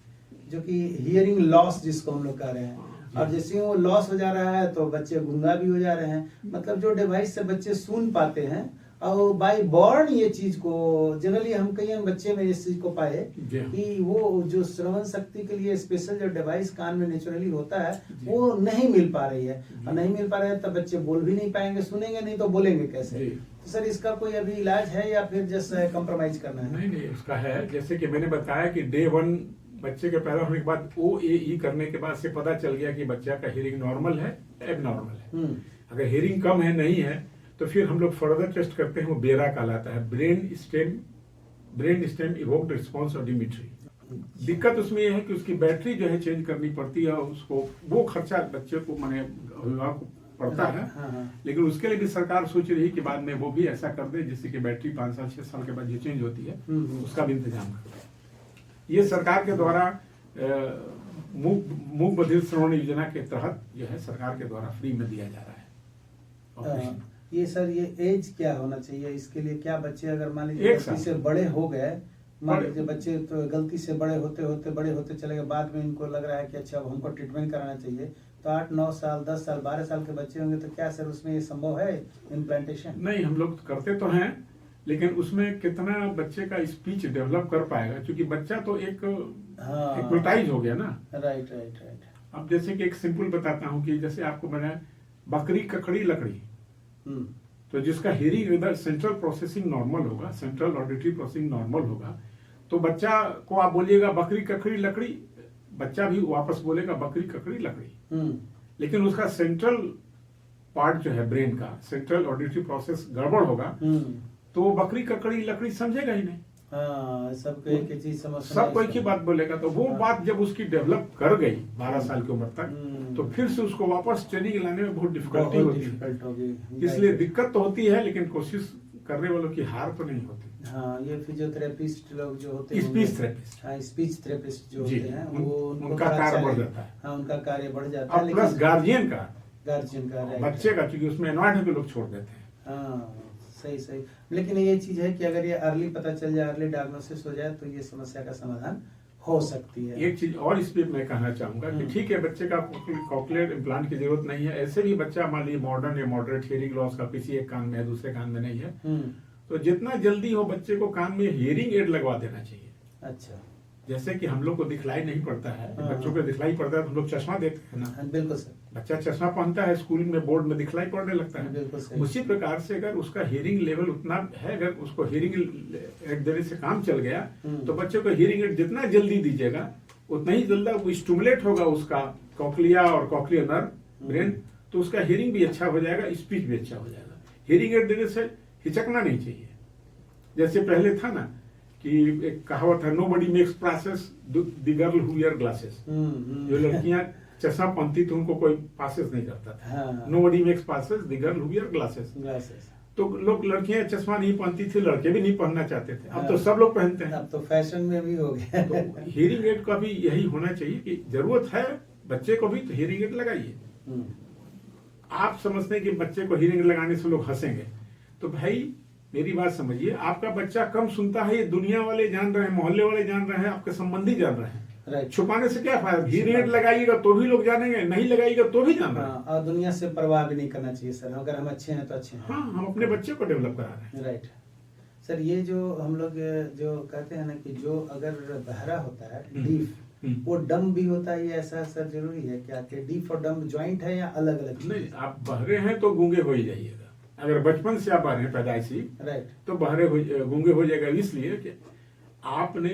जो कि हियरिंग लॉस जिसको हम लोग कह रहे हैं। और जैसे ही वो लॉस हो जा रहा है तो बच्चे गूंगा भी हो जा रहे हैं, मतलब जो डिवाइस से बच्चे सुन पाते हैं और बाय बॉर्न ये चीज को जनरली हम कई बच्चे में इस चीज को पाए कि वो जो श्रवण शक्ति के लिए स्पेशल जो डिवाइस कान में नेचुरली होता है वो नहीं मिल पा रही है, और नहीं मिल पा रहे हैं तब बच्चे बोल भी नहीं पाएंगे, सुनेंगे नहीं तो बोलेंगे कैसे। तो सर इसका कोई अभी इलाज है या फिर जैसे कम्प्रोमाइज करना है? नहीं, उसका है। जैसे कि मैंने बताया कि डे 1 बच्चे के पैदा होने के बाद OAE करने के बाद से पता चल गया कि बच्चा का हियरिंग नॉर्मल है, एबनॉर्मल है। अगर हियरिंग कम है, नहीं है, तो फिर हम लोग फर्दर टेस्ट करते हैं, वो बेरा कहलाता है, brain stem evoked response audiometry. दिक्कत उसमें यह है कि उसकी बैटरी जो है चेंज करनी पड़ती है, उसको वो खर्चा बच्चे को माने अभिभावक को पड़ता है। लेकिन उसके लिए भी सरकार सोच रही है कि बाद में वो भी ऐसा कर दे जिससे कि बैटरी 5 साल 6 साल के बाद जो चेंज होती है उसका भी इंतजाम कर दे। ये सरकार के द्वारा मूक बधिर श्रवण योजना के तहत जो है सरकार के द्वारा फ्री में दिया जा रहा है। ये सर ये एज क्या होना चाहिए इसके लिए? क्या बच्चे अगर मान लीजिए गलती से बड़े हो गए, मान लीजिए बच्चे तो गलती से बड़े होते चले गए, बाद में इनको लग रहा है कि अच्छा हमको ट्रीटमेंट कराना चाहिए, तो 8-9 साल 10 साल 12 साल के बच्चे होंगे, तो क्या सर उसमें ये संभव है इम्प्लांटेशन? नहीं, हम लोग करते तो हैं, लेकिन उसमें कितना बच्चे का स्पीच डेवलप कर पाएगा, क्योंकि बच्चा तो एक एक्विटाइज हो गया ना। राइट। अब जैसे कि एक सिंपल बताता हूँ कि जैसे आपको मैंने बकरी ककड़ी लकड़ी, तो जिसका हियरिंग इधर सेंट्रल प्रोसेसिंग नॉर्मल होगा, सेंट्रल ऑडिटरी प्रोसेसिंग नॉर्मल होगा, तो बच्चा को आप बोलिएगा बकरी ककड़ी लकड़ी, बच्चा भी वापस बोलेगा बकरी ककड़ी लकड़ी। लेकिन उसका सेंट्रल पार्ट जो है ब्रेन का, सेंट्रल ऑडिटरी प्रोसेस गड़बड़ होगा, तो बकरी ककड़ी लकड़ी समझेगा ही नहीं। हाँ, सबको एक ही चीज समझ सबको एक ही बात बोलेगा, तो वो हाँ। बात जब उसकी डेवलप कर गई 12 साल की उम्र तक, तो फिर से उसको वापस ट्रेनिंग लाने में बहुत डिफिकल्टी बहुत होती है। डिफिकल्ट होगी। इसलिए दिक्कत तो होती है, लेकिन कोशिश करने वालों की हार तो नहीं होती। हाँ, ये फिजियोथेरेपिस्ट लोग जो होते हैं, स्पीच थेरेपिस्ट, हाँ स्पीच थेरेपिस्ट जो जी, होते हैं, वो उनका थोड़ा कार्य बढ़ चैलेंज- जाता है। हाँ, उनका कार्य बढ़ जाता है, और प्लस गार्जियन का, गार्जियन का, राइट। बच्चे का, क्योंकि उसमें एनवायरमेंट के लोग छोड़ देते हैं। हाँ, सही सही। लेकिन ये चीज है कि अगर ये अर्ली पता चल जाए, अर्ली डायग्नोसिस हो जाए, तो ये समस्या का समाधान हो सकती है। एक चीज और इस पे मैं कहना चाहूंगा कि ठीक है, बच्चे का कॉकलियर इम्प्लांट की जरूरत नहीं है। ऐसे भी बच्चा मान लीजिए मॉडर्न या मॉडरेट हियरिंग लॉस का किसी एक कान में है, दूसरे कान में नहीं है, तो जितना जल्दी हो बच्चे को कान में हियरिंग एड लगवा देना चाहिए। अच्छा, जैसे कि हम लोग को दिखलाई नहीं पड़ता है, हाँ। बच्चों को दिखलाई पड़ता है तो हम लोग चश्मा देते हैं ना। हाँ, बिल्कुल सर, बच्चा चश्मा पहनता है, स्कूल में बोर्ड में दिखलाई पड़ने लगता है। बिल्कुल सही। उसी प्रकार से अगर उसका हियरिंग लेवल उतना है, अगर उसको हियरिंग एड देने से काम चल गया, तो बच्चे को हियरिंग एड जितना जल्दी दीजिएगा, उतना ही जल्दी वो स्टिमुलेट होगा उसका कॉकलिया और कॉकलियर नर्व ब्रेन, तो उसका हियरिंग भी अच्छा हो जाएगा, स्पीच भी अच्छा हो जाएगा। हियरिंग एड देने से हिचकना नहीं चाहिए। जैसे पहले था ना कि एक कहावत है, nobody makes passes the girl who wear glasses. जो लड़कियां चश्मा पहनती थी उनको कोई पासेस नहीं करता था। हाँ। Nobody makes passes the girl who wear glasses. Glasses. तो लोग, लड़कियां चश्मा नहीं पहनती थी, लड़के भी नहीं पहनना चाहते थे। अब तो हाँ। सब लोग पहनते हैं। अब तो फैशन में भी हो गया। तो हियरिंग एड का भी यही होना चाहिए कि जरूरत है बच्चे को भी, तो हियरिंग एड लगाइए। आप समझते हैं कि बच्चे को हियरिंग एड लगाने से लोग हंसेंगे, तो भाई मेरी बात समझिए, आपका बच्चा कम सुनता है, ये दुनिया वाले जान रहे हैं, मोहल्ले वाले जान रहे हैं, आपके संबंधी जान रहे हैं। राइट। छुपाने से क्या फायदा? हियरिंग एड लगाइएगा तो भी लोग जानेंगे, नहीं लगाइएगा तो भी जान रहे हैं। हाँ, और दुनिया से परवाह भी नहीं करना चाहिए सर, अगर हम अच्छे हैं तो अच्छे हैं। हाँ, हम अपने बच्चे को डेवलप करा रहे हैं। राइट सर, ये जो हम लोग जो कहते हैं ना कि जो अगर बहरा होता है, डीफ, वो डम भी होता है, ये ऐसा सर जरूरी है क्या कि डीफ और डम ज्वाइंट है या अलग अलग? नहीं, आप बहरे हैं तो गूंगे हो ही जाइएगा। अगर बचपन से आप बहरे हैं पैदाइशी, राइट, तो गूंगे हो जाएगा, इसलिए कि आपने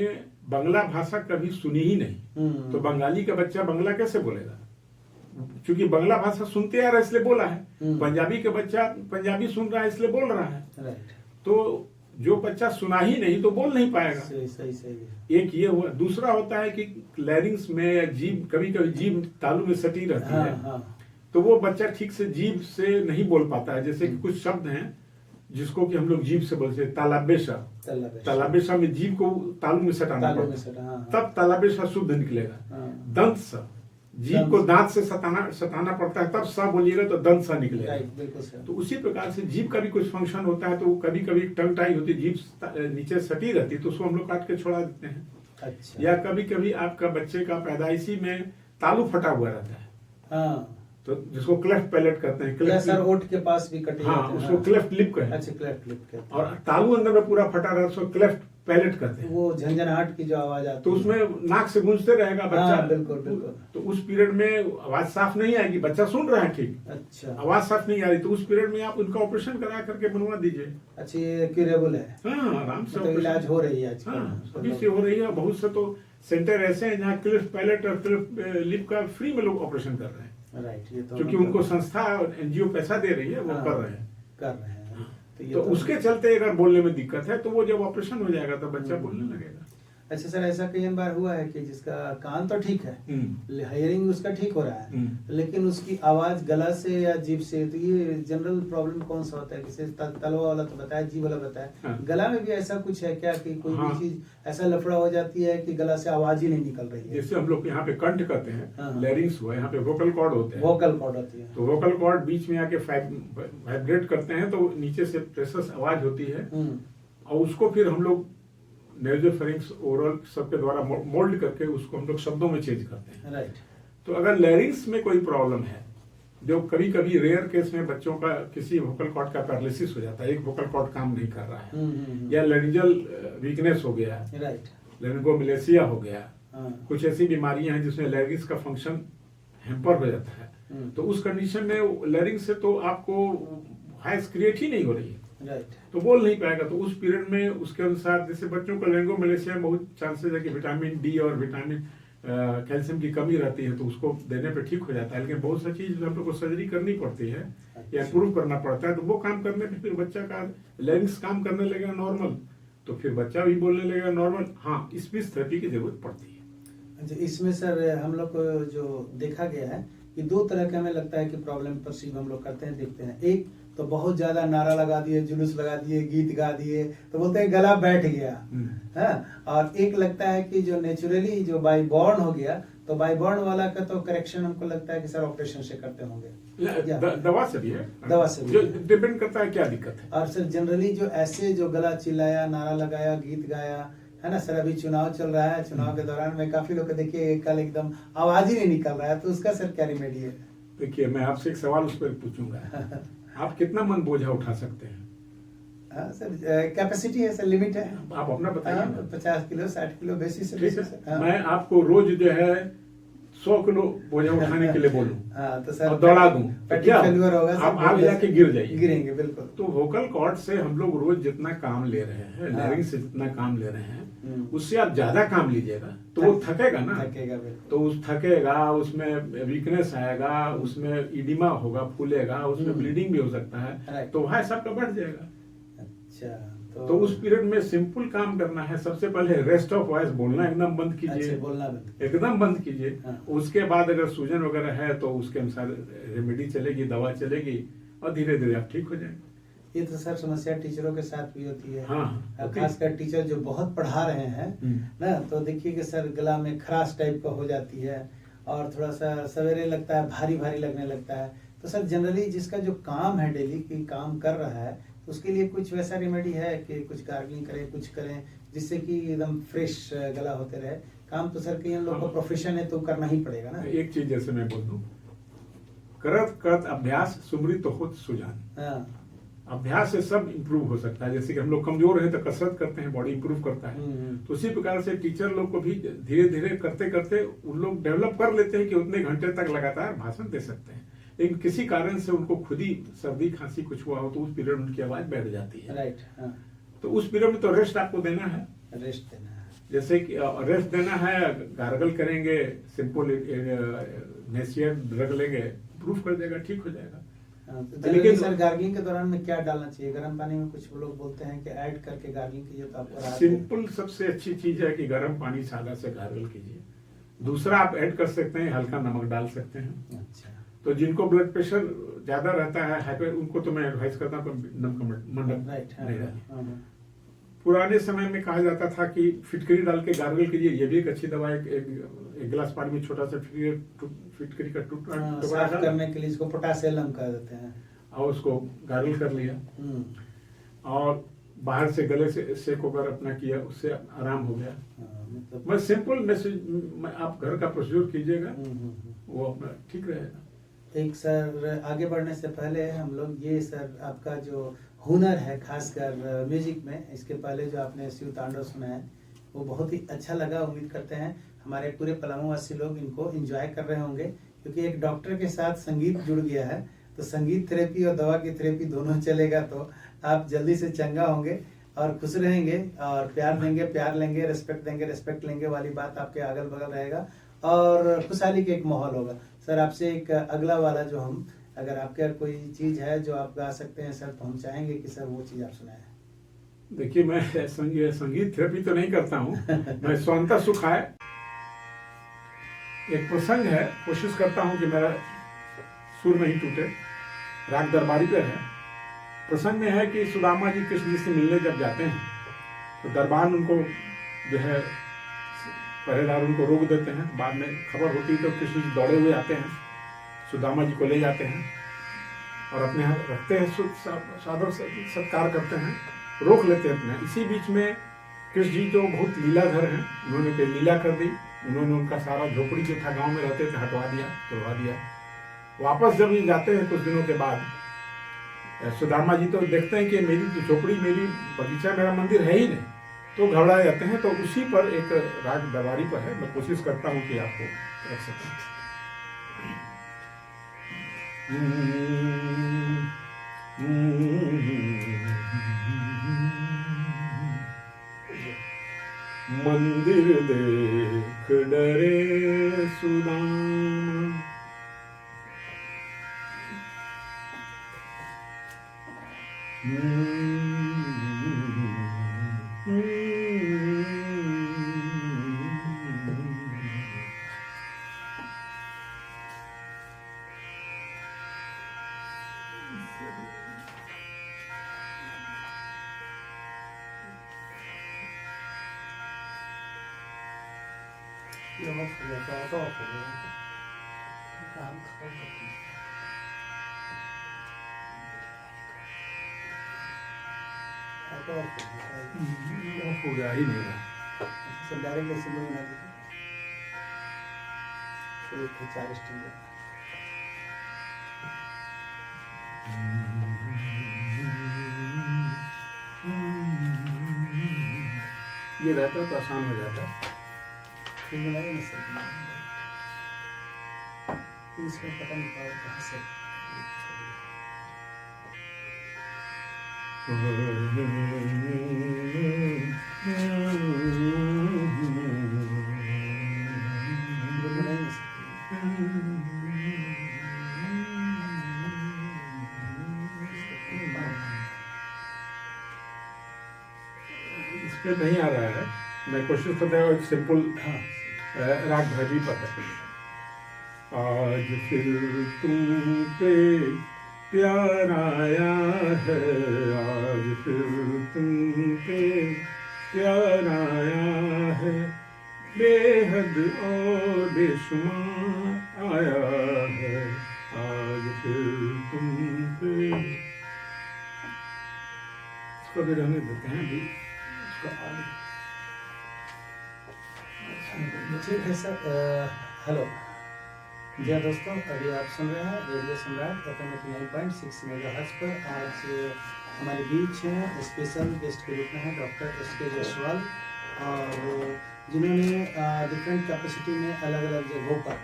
बांग्ला भाषा कभी सुनी ही नहीं। तो बंगाली का बच्चा बांग्ला कैसे बोलेगा? क्योंकि बांग्ला भाषा सुनते आ रहा है इसलिए बोला है। पंजाबी का बच्चा पंजाबी सुन रहा है इसलिए बोल रहा है। राइट। तो जो बच्चा सुना ही नहीं तो बोल नहीं पाएगा। सही सही सही। एक ये हुआ। दूसरा होता है कि लैरिंग्स में या जीभ, कभी कभी जीभ तालू में सटी रहती हाँ, है, हाँ। तो वो बच्चा ठीक से जीभ से नहीं बोल पाता है। जैसे कि कुछ शब्द हैं जिसको कि हम लोग जीभ से बोलते हैं, तालाबेशा। तालाबेशा में जीभ को तालू में सटाना पड़ता है, हाँ, तब तालाबेशा शुद्ध निकलेगा। हाँ। दंत सा, जीभ को दांत से सताना पड़ता है, तब सा बोलिएगा तो दंत सा निकलेगा। राइट, बिल्कुल सर। तो उसी प्रकार से जीभ का भी कुछ फंक्शन होता है। तो कभी कभी टंग टाई होती है, जीभ नीचे सटी रहती है, तो उसको हम लोग काट के छोड़ा देते हैं। अच्छा। या कभी कभी आपका बच्चे का पैदाइशी में तालू फटा हुआ रहता है, हाँ, तो जिसको क्लेफ्ट पैलेट कहते हैं। या क्लेफ्ट सर ओठ के पास भी कटे हाँ, जाते हैं। उसको क्लेफ्ट लिप कहते हैं। अच्छा, क्लेफ्ट लिप कहते हैं। और तालू अंदर में पूरा फटा रहा है, उसको क्लेफ्ट पैलेट कहते हैं। वो झंझनाहट की जो आवाज आती तो है, उसमें नाक से गूंजते रहेगा बच्चा। हाँ, बिल्कुल, बिल्कुल। तो उस पीरियड में आवाज साफ नहीं आएगी, बच्चा सुन रहा है ठीक, अच्छा, आवाज साफ नहीं आ रही, तो उस पीरियड में आप उनका ऑपरेशन करा करके बनवा दीजिए। अच्छा, ये क्यूरेबल है, हाँ, आराम से मतलब इलाज हो रही है आजकल। हाँ, सभी से हो रही है। बहुत से तो सेंटर ऐसे हैं जहाँ क्लिफ्ट पैलेट और क्लिफ्ट लिप का फ्री में लोग ऑपरेशन कर रहे हैं। राइट, ये तो क्योंकि उनको संस्था एनजीओ पैसा दे रही है, वो हाँ, कर रहे हैं। कर रहे हैं। ये तो उसके चलते अगर बोलने में दिक्कत है, तो वो जब ऑपरेशन हो जाएगा तो बच्चा बोलने लगेगा। अच्छा सर, ऐसा कई बार हुआ है कि जिसका कान तो ठीक है, हियरिंग उसका ठीक हो रहा है, लेकिन उसकी आवाज गला से या जीभ से, तो ये जनरल प्रॉब्लम कौन सा होता है? जैसे तलवा वाला तो बताया, जीभ वाला बताया, हाँ। गला में भी ऐसा कुछ है क्या कि कोई हाँ। भी चीज ऐसा लफड़ा हो जाती है कि गला से आवाज ही नहीं निकल रही है? जैसे हम लोग यहाँ पे कंठ कहते हैं, हाँ। लैरिंग्स हुआ, यहाँ पे वोकल कॉर्ड होते हैं। वोकल कॉर्ड होती है। तो वोकल कॉर्ड बीच में आके वाइब्रेट करते हैं, तो नीचे से प्रेशर आवाज होती है, और उसको फिर हम लोग नेज़ोफेरिंक्स, ओरल सबके द्वारा मोल्ड करके उसको हम लोग शब्दों में चेंज करते हैं। राइट। तो अगर लैरिंग्स में कोई प्रॉब्लम है, जो कभी कभी रेयर केस में बच्चों का किसी वोकल कॉर्ड का पैरालिसिस हो जाता है, एक वोकल कॉर्ड काम नहीं कर रहा है, या लैरिंजल वीकनेस हो गया, राइट, लैरिंगोमलेशिया हो गया, हाँ। कुछ ऐसी बीमारियां हैं जिसमें लैरिंग्स का फंक्शन हैम्पर हो जाता है, तो उस कंडीशन में लैरिंग्स से तो आपको वॉइस क्रिएट ही नहीं हो रही है, राइट, तो बोल नहीं पाएगा। तो उस पीरियड में उसके अनुसार, जैसे बच्चों को लैरिंगोमलेशिया में बहुत चांसेस है कि विटामिन डी और विटामिन कैल्शियम की कमी रहती है, तो उसको देने पे ठीक हो जाता है। लेकिन बहुत सी चीज हम लोग को सर्जरी करनी पड़ती है या इम्प्रूव करना पड़ता है, तो वो काम करने पे फिर बच्चा का लैरिंग्स काम करने लगेगा नॉर्मल, तो फिर बच्चा भी बोलने लगेगा नॉर्मल। हाँ, स्पीच थेरेपी की जरूरत पड़ती है। अच्छा, इसमें सर हम लोग को जो देखा गया है कि दो तरह के हमें लगता है कि प्रॉब्लम परसीव हम लोग करते हैं, देखते हैं। एक तो बहुत ज्यादा नारा लगा दिए, जुलूस लगा दिए, गीत गा दिए, तो बोलते हैं गला बैठ गया है। और एक लगता है कि जो नेचुरली जो बाई बॉर्न हो गया, तो बाई बॉर्न वाला का तो करेक्शन हमको लगता है कि सर ऑपरेशन से करते होंगे, दवा से भी है, दवा से भी जो है। डिपेंड करता है क्या दिक्कत है। और सर जनरली जो ऐसे जो गला चिल्लाया, नारा लगाया, गीत गाया, है ना सर, अभी चुनाव चल रहा है, चुनाव के दौरान में काफी लोग को देखिए कल एकदम आवाज ही नहीं निकल रहा है, तो उसका सर क्या रेमेडी है? देखिए, मैं आपसे एक सवाल उस पर पूछूंगा। आप कितना मन बोझा उठा सकते हैं? हाँ सर, कैपेसिटी है सर, लिमिट है। आप अपना बताइए। 50 किलो 60 किलो बेसिस से ठीक बेसिस है, है। मैं आपको रोज जो है 100 किलो बोझा उठाने के लिए बोलूं हाँ, तो सर और दौड़ा दूं, तो क्या फेल्यूर होगा सर, आप आगे जाके गिर जाइए, गिरेंगे बिल्कुल। तो वोकल कॉर्ड से हम लोग रोज जितना काम ले रहे हैं, हाँ। लैरिंग से जितना काम ले रहे हैं, उससे आप ज्यादा काम लीजिएगा तो वो थकेगा ना, थकेगा बिल्कुल। तो उस थकेगा, उसमें वीकनेस आएगा, उसमें इडिमा होगा, फूलेगा, उसमें ब्लीडिंग भी हो सकता है, तो वहाँ सबका बढ़ जाएगा। अच्छा, तो उस पीरियड में सिंपल काम करना है। सबसे पहले रेस्ट ऑफ वॉइस, बोलना एकदम बंद कीजिए। अच्छा, बोलना बंद, एकदम बंद कीजिए। हाँ। उसके बाद अगर सूजन वगैरह है तो उसके अनुसार रेमेडी चलेगी, दवा चलेगी, और धीरे धीरे आप ठीक हो जाएंगे। ये तो सर समस्या टीचरों के साथ भी होती है। हाँ, खासकर टीचर जो बहुत पढ़ा रहे हैं ना, तो देखिए कि सर गला में खराश टाइप का हो जाती है, और थोड़ा सा सवेरे लगता है, भारी भारी लगने लगता है। तो सर जनरली जिसका जो काम है, डेली की काम कर रहा है, उसके लिए कुछ वैसा रेमेडी है कि कुछ गार्गलिंग करें, कुछ करें जिससे कि एकदम फ्रेश गला होते रहे? काम तो सर कई लोग का प्रोफेशन है, तो करना ही पड़ेगा ना। एक चीज जैसे मैं बोल दूं, करत करत अभ्यास सुमृत तो होत सुजान। हाँ। अभ्यास से सब इम्प्रूव हो सकता है। जैसे कि हम लोग कमजोर हैं तो कसरत करते हैं, बॉडी इम्प्रूव करता है, तो उसी प्रकार से टीचर लोग को भी धीरे धीरे करते करते उन लोग डेवलप कर लेते हैं कि उतने घंटे तक लगातार भाषण दे सकते हैं। लेकिन किसी कारण से उनको खुद ही सर्दी खांसी कुछ हुआ हो तो उस पीरियड उनकी आवाज बैठ जाती है। राइट, हाँ। तो उस पीरियड में तो रेस्ट आपको देना है, रेस्ट देना है। जैसे कि रेस्ट देना है, गार्गल करेंगे, सिंपल नेसियर ड्रग लेंगे, प्रूफ कर देगा, ठीक हो जाएगा। तो लेकिन सर गार्गलिंग के दौरान में क्या डालना चाहिए? गर्म पानी में कुछ लोग बोलते हैं कि ऐड करके गार्गलिंग कीजिए तो आपको राहत। सिंपल सबसे अच्छी चीज है कि गर्म पानी सादा से गार्गल कीजिए। दूसरा आप ऐड कर सकते हैं, हल्का नमक डाल सकते हैं। अच्छा, तो जिनको ब्लड प्रेशर ज्यादा रहता है, हाइपर, उनको तो मैं एडवाइस करता हूँ मंडप नहीं डालिए। पुराने समय में कहा जाता था कि फिटकरी डाल के गार्गल कीजिए, ये भी एक अच्छी दवा है। एक गिलास पानी में छोटा सा फिटकरी का टुकड़ा करने के लिए इसको पोटासियम कह देते हैं, और उसको गार्गल कर लिया, और बाहर से गले से सेक होकर अपना किया, उससे आराम हो गया। मतलब मैं सिंपल मैसेज, आप घर का प्रोसीजर कीजिएगा, वो अपना ठीक रहेगा। एक सर आगे बढ़ने से पहले हम लोग ये सर आपका जो हुनर है खासकर म्यूजिक में, इसके पहले जो आपने शिव तांडव सुना है वो बहुत ही अच्छा लगा। उम्मीद करते हैं हमारे पूरे पलामू वासी लोग इनको एंजॉय कर रहे होंगे, क्योंकि एक डॉक्टर के साथ संगीत जुड़ गया है, तो संगीत थेरेपी और दवा की थेरेपी दोनों चलेगा, तो आप जल्दी से चंगा होंगे और खुश रहेंगे, और प्यार देंगे प्यार लेंगे, रिस्पेक्ट देंगे रिस्पेक्ट लेंगे वाली बात आपके अगल बगल रहेगा, और खुशहाली के एक माहौल होगा। सर आपसे एक अगला वाला जो हम, अगर आपके कोई चीज है जो आप गा सकते हैं सर, तो हम चाहेंगे कि सर वो चीज आप सुनाएं। देखिए, मैं संगीत थेरेपी तो नहीं करता हूँ, मैं स्वांता सुख है, एक प्रसंग है, कोशिश करता हूँ कि मेरा सुर नहीं टूटे। राग दरबारी पे है। प्रसंग में है कि सुदामा जी कृष्ण जी से मिलने जब जाते हैं तो दरबार उनको जो है पहरेदार उनको रोक देते हैं। बाद में खबर होती है तो कृष्ण जी दौड़े हुए आते हैं, सुदामा जी को ले जाते हैं और अपने यहाँ रखते हैं, सादर सत्कार करते हैं, रोक लेते हैं अपने। इसी बीच में कृष्ण जी जो बहुत लीलाधर हैं, उन्होंने कोई लीला कर दी। उन्होंने उनका सारा झोपड़ी जो था गांव में रहते थे हटवा दिया, तोड़वा दिया। वापस जब ये जाते हैं कुछ दिनों के बाद, सुदामा जी तो देखते हैं कि मेरी जो झोपड़ी, मेरी बगीचा, मेरा मंदिर है ही नहीं, तो घबरा जाते हैं। तो उसी पर एक राग दरबारी पर है, मैं कोशिश करता हूँ कि आपको रख सकूं। मंदिर देख डरे सुदामा, ये ऑफ हो गया था, ऑटो ऑफ हो गया। काम खत्म कर दिया। ऑटो ऑफ हो गया। ऑफ हो गया ही नहीं रहा। सब डायरेक्ट ऐसे लोग ना देखे। तो एक थे 4 स्टैंड। ये रहता तो आसान हो जाता। फिर बनाए ना सर, इसमें पता नहीं पावर कहाँ से। बनाए ना इस पे नहीं आ रहा है। मैं कोशिश करता हूँ एक सिंपल हाँ राग भैरवी पर है। आज फिर तुम पे प्यार आया है, आज फिर तुम पे प्यार आया है, बेहद और बेशुमार आया है, आज फिर तुम पे। इसको भी रहने देते हैं अभी, इसको आगे। ठीक है सर। हेलो जी हाँ दोस्तों, अभी आप सुन रहे हैं रेडियो सम्राट FM 89.6 मेगाहर्ट्ज पर। आज हमारे बीच हैं स्पेशल गेस्ट के रूप में हैं डॉक्टर SK जायसवाल, और जिन्होंने डिफरेंट कैपेसिटी में अलग अलग जगहों पर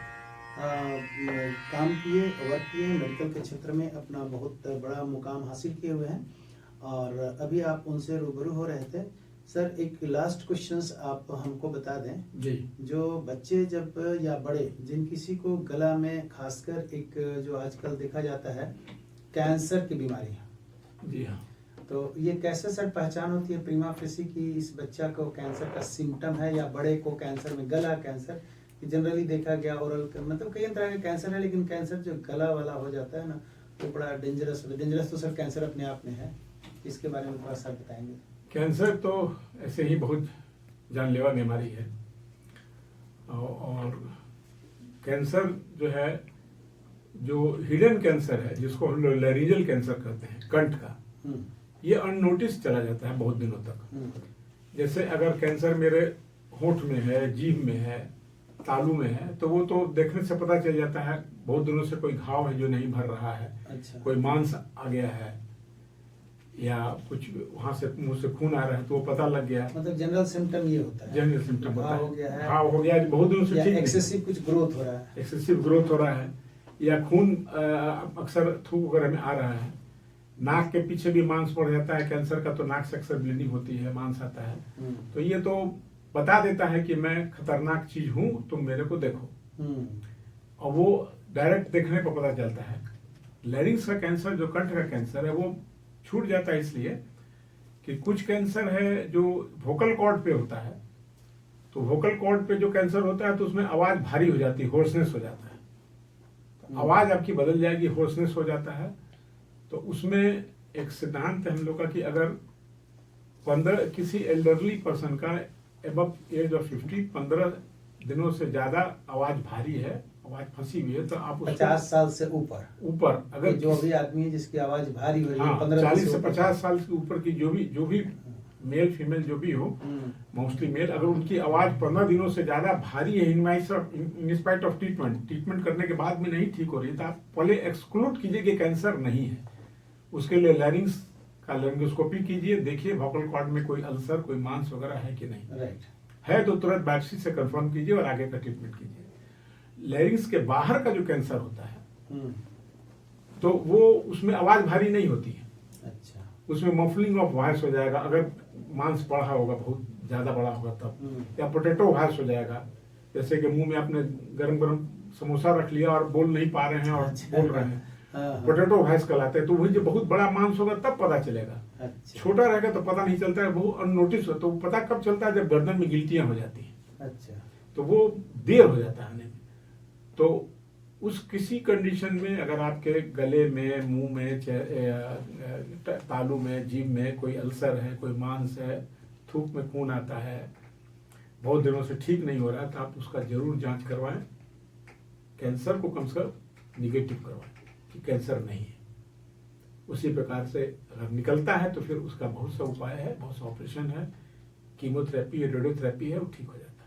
काम किए, वर्क किए, मेडिकल के क्षेत्र में अपना बहुत बड़ा मुकाम हासिल किए हुए हैं। और अभी आप उनसे रूबरू हो रहे थे। सर एक लास्ट क्वेश्चंस आप हमको बता दें जी। जो बच्चे जब या बड़े जिन किसी को गला में खासकर एक जो आजकल देखा जाता है कैंसर की बीमारी है, जी हाँ। तो ये कैसे सर पहचान होती है प्रीमा फेसी की इस बच्चा को कैंसर का सिम्टम है, या बड़े को कैंसर में गला कैंसर जनरली देखा गया ओरल मतलब कई तरह का कैंसर है, लेकिन कैंसर जो गला वाला हो जाता है ना वो बड़ा डेंजरस तो सर कैंसर अपने आप में है, इसके बारे में थोड़ा सा बताएंगे। कैंसर तो ऐसे ही बहुत जानलेवा बीमारी है, और कैंसर जो है, जो हिडन कैंसर है जिसको हम लोग लैरिंजल कैंसर कहते हैं, कंठ का, ये अननोटिस चला जाता है बहुत दिनों तक। जैसे अगर कैंसर मेरे होंठ में है, जीभ में है, तालू में है, तो वो तो देखने से पता चल जाता है बहुत दिनों से कोई घाव है जो नहीं भर रहा है। अच्छा। कोई मांस आ गया है या कुछ वहां से मुंह से खून आ रहा है तो वो पता लग गया। मतलब जनरल सिम्टम ये होता है, जनरल सिम्टम होता हो गया है, घाव हो गया बहुत दिनों से, ठीक एक्सेसिव कुछ ग्रोथ हो रहा है, एक्सेसिव ग्रोथ हो रहा है, या खून अक्सर थूक वगैरह में आ रहा है। नाक के पीछे भी मांस बढ़ जाता है कैंसर का, तो नाक से अक्सर ब्लीडिंग होती है, मांस आता है। तो ये तो बता देता है कि मैं खतरनाक चीज हूं, तुम मेरे को देखो। और वो डायरेक्ट देखने पर पता चलता है। लैरिंक्स का कैंसर जो कंठ का कैंसर है वो छूट जाता है इसलिए कि कुछ कैंसर है जो वोकल कॉर्ड पे होता है, तो वोकल कॉर्ड पे जो कैंसर होता है तो उसमें आवाज भारी हो जाती है, होर्सनेस हो जाता है, तो आवाज आपकी बदल जाएगी, होर्सनेस हो जाता है। तो उसमें एक सिद्धांत है हम लोग का कि अगर 15 किसी एल्डरली पर्सन का एबव एज ऑफ 50 15 दिनों से ज्यादा आवाज भारी है, आवाज फंसी हुई है, तो आप 50 साल से ऊपर अगर जो भी आदमी है जिसकी आवाज भारी हो रही है, हाँ, 40 से 50 साल के ऊपर की जो भी मेल फीमेल जो भी हो, मोस्टली मेल, अगर उनकी आवाज 15 दिनों से ज्यादा भारी है इन स्पाइट ऑफ ट्रीटमेंट करने के बाद में नहीं ठीक हो रही है, तो आप पहले एक्सक्लूड कीजिए कि कैंसर नहीं है। उसके लिए लैरिंग्स का लैरिंगोस्कोपी कीजिए, देखिए वोकल कॉर्ड में कोई अल्सर, कोई मांस वगैरह है कि नहीं। राइट है तो तुरंत बायोप्सी से कंफर्म कीजिए और आगे का ट्रीटमेंट कीजिए। लैरिंग्स के बाहर का जो कैंसर होता है तो वो उसमें आवाज भारी नहीं होती है। अच्छा। उसमें मफलिंग ऑफ वॉइस हो जाएगा, अगर मांस बढ़ा होगा, बहुत ज्यादा बड़ा होगा तब, या पोटैटो वॉइस हो जाएगा, जैसे कि मुंह में आपने गरम गरम समोसा रख लिया और बोल नहीं पा रहे हैं और बोल रहे हैं, पोटैटो वॉइस कहलाते हैं। तो वही जो बहुत बड़ा मांस होगा तब पता चलेगा। अच्छा। बहुत छोटा रहेगा तो पता नहीं चलता है, वो अननोटिस हो, तो पता कब चलता है जब गर्दन में गिल्टियां हो जाती हैं। अच्छा। तो वो देर हो जाता है आने में। तो उस किसी कंडीशन में अगर आपके गले में, मुंह में, तालू में, जीभ में कोई अल्सर है, कोई मांस है, थूक में खून आता है, बहुत दिनों से ठीक नहीं हो रहा है तो आप उसका जरूर जांच करवाएं, कैंसर को कम से कम निगेटिव करवाएं कि कैंसर नहीं है। उसी प्रकार से अगर निकलता है तो फिर उसका बहुत सा उपाय है, बहुत सा ऑपरेशन है, कीमोथेरेपी है, रेडियोथेरेपी है, वो ठीक हो जाता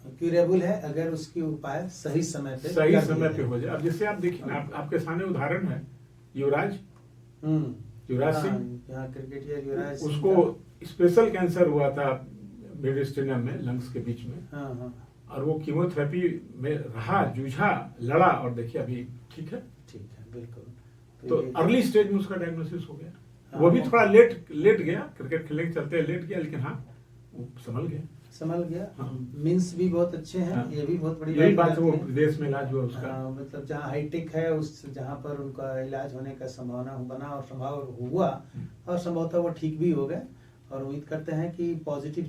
है। क्यूरेबल है अगर उसकी उपाय सही समय पे हो जाए। अब जैसे आप देखिए ना, आपके सामने उदाहरण है युवराज सिंह, यहाँ क्रिकेटर युवराज, उसको स्पेशल कैंसर हुआ था मेडिस्टेनियम में, लंग्स के बीच में। और वो कीमोथेरेपी में रहा, जूझा, लड़ा और देखिए अभी ठीक है। बिल्कुल। तो अर्ली स्टेज में उसका डायग्नोसिस हो गया। वो भी थोड़ा लेट गया, क्रिकेट खेलने के चलते लेट गया, लेकिन हाँ वो संभल गया। हाँ। मीन्स भी बहुत अच्छे हैं। हाँ। ये भी बहुत बड़ी यही बात है, वो विदेश में इलाज हुआ उसका। मतलब जहाँ हाईटेक है उस जहाँ पर उनका इलाज होने का संभावना बना और संभव हुआ और संभवतः वो ठीक भी हो गए और उम्मीद करते हैं कि पॉजिटिव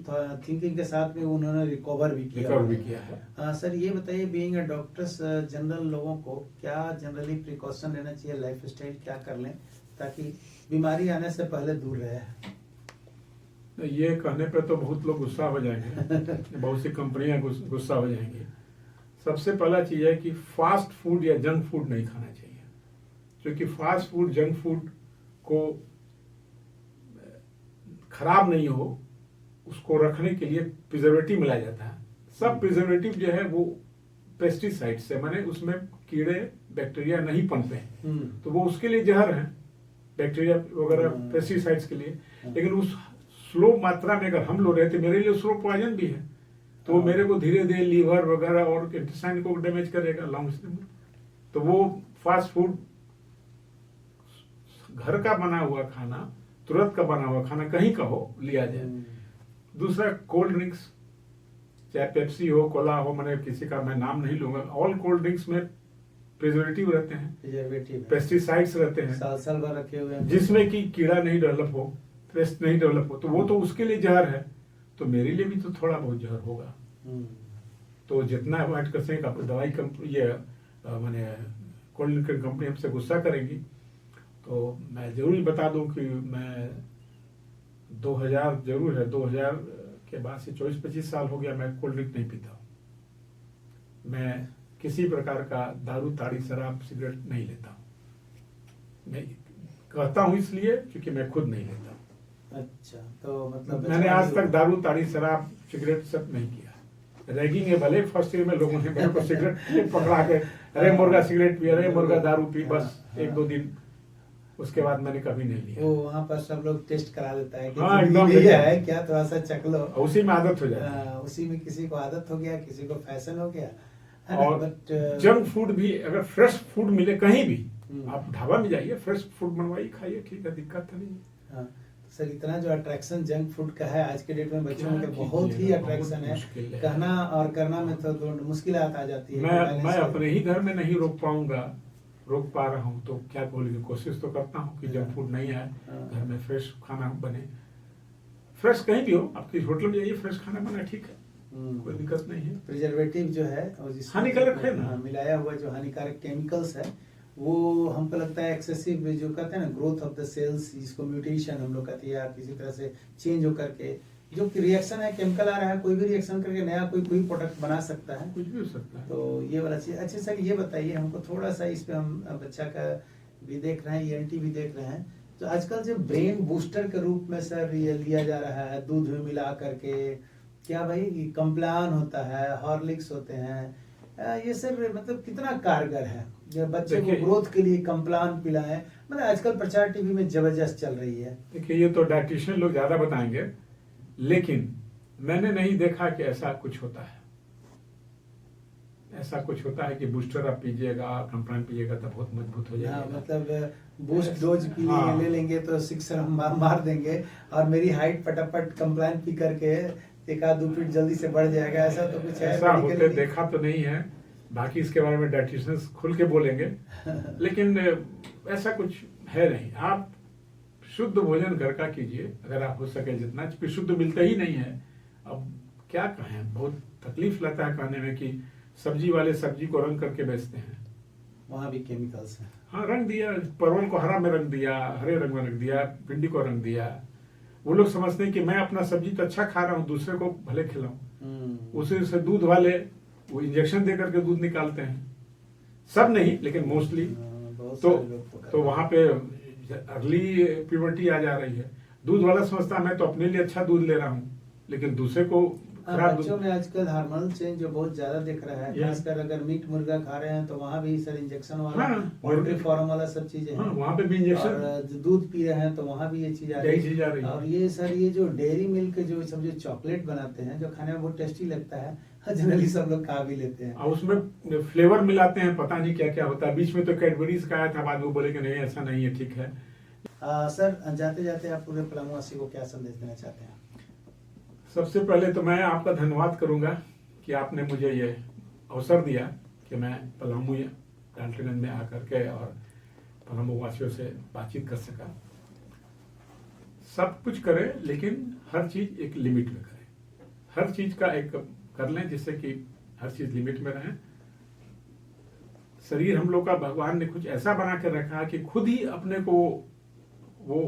थिंकिंग के साथ में उन्होंने रिकवर भी किया है। सर ये बताइए, बीइंग अ डॉक्टर्स जनरल लोगों को क्या जनरली प्रिकॉशन लेना चाहिए, लाइफ स्टाइल क्या कर लें ताकि बीमारी आने से पहले दूर रहे? ये कहने पे तो बहुत लोग गुस्सा हो जाएंगे बहुत सी कंपनियां गुस्सा हो जाएंगी। सबसे पहला चीज है कि फास्ट फूड या जंक फूड नहीं खाना चाहिए, क्योंकि फास्ट फूड जंक फूड को खराब नहीं हो उसको रखने के लिए प्रिजर्वेटिव मिलाया जाता है। सब प्रिजर्वेटिव जो है वो पेस्टिसाइड से, माने उसमें कीड़े बैक्टीरिया नहीं पनपे हैं, तो वो उसके लिए जहर है, बैक्टीरिया वगैरह पेस्टिसाइड्स के लिए। लेकिन उस स्लो मात्रा में अगर हम लोग रहे तो मेरे लिए स्लो पॉइजन भी है, तो वो मेरे को धीरे धीरे लीवर वगैरह और इंटेस्टाइन को डैमेज करेगा लॉन्ग स्टेज में। तो वो फास्ट फूड, घर का बना हुआ खाना, तुरंत का बना हुआ खाना कहीं का हो लिया जाए। दूसरा, कोल्ड ड्रिंक्स, चाहे पेप्सी हो, कोला हो, मैंने किसी का मैं नाम नहीं लूंगा, ऑल कोल्ड ड्रिंक्स में प्रिजर्वेटिव रहते हैं, पेस्टिसाइड्स रहते हैं, साल भर रखे हुए हैं, जिसमें कि कीड़ा नहीं डेवलप हो, पेस्ट नहीं डेवलप हो, तो वो तो उसके लिए जहर है, तो मेरे लिए भी तो थोड़ा बहुत जहर होगा। तो जितना अवॉइड कर सकें, आपको दवाई ये मैंने कोल्ड ड्रिंक कंपनी हमसे गुस्सा करेगी तो मैं जरूर बता दूं कि मैं 2000 जरूर है, 2000 के बाद से 24-25 साल हो गया मैं कोल्ड ड्रिंक नहीं पीता हूं। मैं किसी प्रकार का दारू, ताड़ी, शराब, सिगरेट नहीं लेता हूं। मैं कहता हूं इसलिए क्योंकि मैं खुद नहीं लेता। अच्छा, तो मतलब मैंने आज तक दारू, ताड़ी, शराब, सिगरेट सब नहीं किया। रैगिंग है भले, फर्स्ट ईयर में लोगों ने मेरे को सिगरेट पकड़ा के, अरे मुर्गा सिगरेट पी, अरे मुर्गा दारू पी, बस 1-2 दिन, उसके बाद मैंने कभी नहीं लिया। वो वहाँ पर सब लोग टेस्ट करा देता है कि हाँ, एकदम है क्या, थोड़ा सा चख लो, उसी में आदत हो जाती है। उसी में किसी को आदत हो गया, किसी को फैशन हो गया। और जंक फूड भी अगर फ्रेश फूड मिले कहीं भी, आप ढाबा में जाइए, फ्रेश फूड बनवाइए, खाइए, ठीक है, दिक्कत नहीं है। हाँ, सर इतना जो अट्रैक्शन जंक फूड का है आज के डेट में बच्चों में बहुत ही अट्रैक्शन है, कहना और करना में तो मुश्किलात आ जाती है। मैं अपने ही घर में नहीं रोक पा रहा हूँ, तो क्या बोलेंगे, कोशिश तो करता हूँ कि जंक फूड नहीं आए, घर में फ्रेश खाना बने। फ्रेश कहीं भी हो, आपकी होटल में जाइए, फ्रेश खाना बना, ठीक है, कोई दिक्कत नहीं है। प्रिजर्वेटिव जो है और हानिकारक है ना, मिलाया हुआ जो हानिकारक केमिकल्स है वो हमको लगता है एक्सेसिव, जो कहते हैं ना ग्रोथ ऑफ द सेल्स, जिसको म्यूटेशन हम लोग कहते हैं, या किसी तरह से चेंज होकर के जो रिएक्शन है, केमिकल आ रहा है, कोई भी रिएक्शन करके नया कोई प्रोडक्ट बना सकता है, कुछ भी हो सकता है। तो ये वाला चीज। अच्छा सर ये बताइए हमको थोड़ा सा, इस पे हम बच्चा का भी देख रहे हैं, ईएनटी भी देख रहे हैं, तो आजकल जो ब्रेन बूस्टर के रूप में सर ये लिया जा रहा है, दूध में मिला करके, क्या भाई कम्प्लान होता है, हॉर्लिक्स होते हैं, ये सर मतलब कितना कारगर है बच्चे को ग्रोथ के लिए कम्प्लान पिलाएं, मतलब आजकल प्रचार टीवी में जबरदस्त चल रही है। देखिए ये तो डाइटिशियन लोग ज्यादा बताएंगे, लेकिन मैंने नहीं देखा कि ऐसा कुछ होता है। ऐसा कुछ होता है कि बूस्टर आप पीजिएगा, कम्प्लान पीजिएगा तो बहुत मजबूत हो जाएगा। मतलब बूस्ट डोज के लिए ले लेंगे तो 6 रन मार देंगे और मेरी हाइट फटाफट कम्प्लान पी करके 1-2 फीट जल्दी से बढ़ जाएगा, ऐसा तो कुछ है? ऐसा होते देखा तो नहीं है, बाकी इसके बारे में डाइटिशियंस खुल के बोलेंगे, लेकिन ऐसा कुछ है नहीं। आप शुद्ध भोजन घर का कीजिए अगर आप हो सके जितना, शुद्ध मिलता ही नहीं है। अब क्या कहें, बहुत तकलीफ लगता है कहने में कि सब्जी वाले सब्जी को रंग करके बेचते हैं, वहाँ भी केमिकल्स हैं। हाँ, रंग दिया, परवल को हरा में रंग दिया, हरे रंग में रंग दिया, भिंडी को रंग दिया। वो लोग समझते हैं कि मैं अपना सब्जी तो अच्छा खा रहा हूँ, दूसरे को भले खिलाऊं, उसी से दूध वाले वो इंजेक्शन दे करके दूध निकालते हैं, सब नहीं लेकिन मोस्टली। तो वहां पे अर्ली प्यूबर्टी आ जा रही है। दूध वाला समझता मैं तो अपने लिए अच्छा दूध ले रहा हूँ, लेकिन दूसरे को खराब बच्चों में आजकल हार्मोनल चेंज जो बहुत ज्यादा दिख रहा है, खासकर अगर मीट मुर्गा खा रहे हैं तो वहाँ भी सर इंजेक्शन वाला, पोल्ट्री फार्म वाला सब चीजें हैं, वहाँ पे भी इंजेक्शन। और दूध पी रहे हैं तो वहाँ भी ये चीज आ रही है। और ये सर ये जो डेयरी मिल्क जो सब जो चॉकलेट बनाते हैं, जो खाने में बहुत टेस्टी लगता है, जनरली सब लोग खा भी लेते हैं, और उसमें फ्लेवर मिलाते हैं, पता नहीं क्या क्या होता है। बीच में तो कैडबरीज का आया था, बाद में बोले कि नहीं ऐसा नहीं है, ठीक है। सर जाते जाते आप पूरे पलामू वासी को क्या संदेश देना चाहते हैं? सबसे पहले तो मैं आपका धन्यवाद करूंगा कि आपने मुझे ये अवसर दिया कि मैं पलामू डाल्टनगंज में आकर के और पलामू वासियों से बातचीत कर सका। सब कुछ करें लेकिन हर चीज एक लिमिट में करें, हर चीज का एक कर लें जिससे कि हर चीज लिमिट में रहे। शरीर हम लोग का भगवान ने कुछ ऐसा बना के रखा है कि खुद ही अपने को वो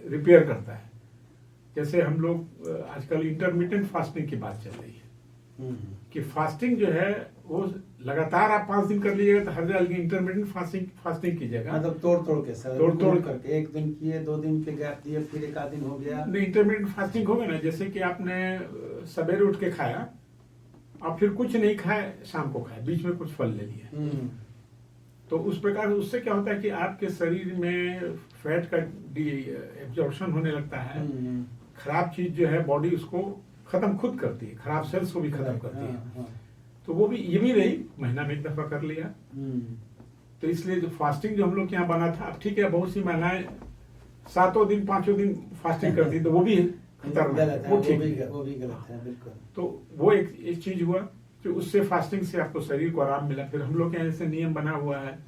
रिपेयर करता है। जैसे हम लोग आजकल इंटरमिटेंट फास्टिंग की बात चल रही है कि फास्टिंग जो है वो लगातार आप 5 दिन कर लीजिएगा तो हर जगह इंटरमिटेंट फास्टिंग कीजिएगा, मतलब तोड़ के सर, तोड़ करके 1 दिन किए, 2 दिन के गैप दिए, फिर 1 आध दिन हो गया। नहीं, इंटरमिटेंट फास्टिंग होगा ना, जैसे कि आपने सवेरे उठ के खाया और फिर कुछ नहीं खाए, शाम को खाए, बीच में कुछ फल ले लिया, तो उस प्रकार उससे क्या होता है कि आपके शरीर में फैट का एब्जॉर्प्शन होने लगता है। खराब चीज जो है बॉडी उसको खत्म खुद करती है, खराब सेल्स को भी खत्म करती है। तो वो भी ये भी नहीं, महीना में 1 दफा कर लिया। तो इसलिए जो फास्टिंग जो हम लोग के यहाँ बना था, अब ठीक है बहुत सी महिलाएं 7 दिन 5 दिन फास्टिंग करती, तो वो भी खतरनाक, वो ठीक है, वो भी गलत है बिल्कुल। तो वो एक चीज हुआ कि उससे फास्टिंग से आपको शरीर को आराम मिला। फिर हम लोग के यहाँ जैसे नियम बना हुआ है,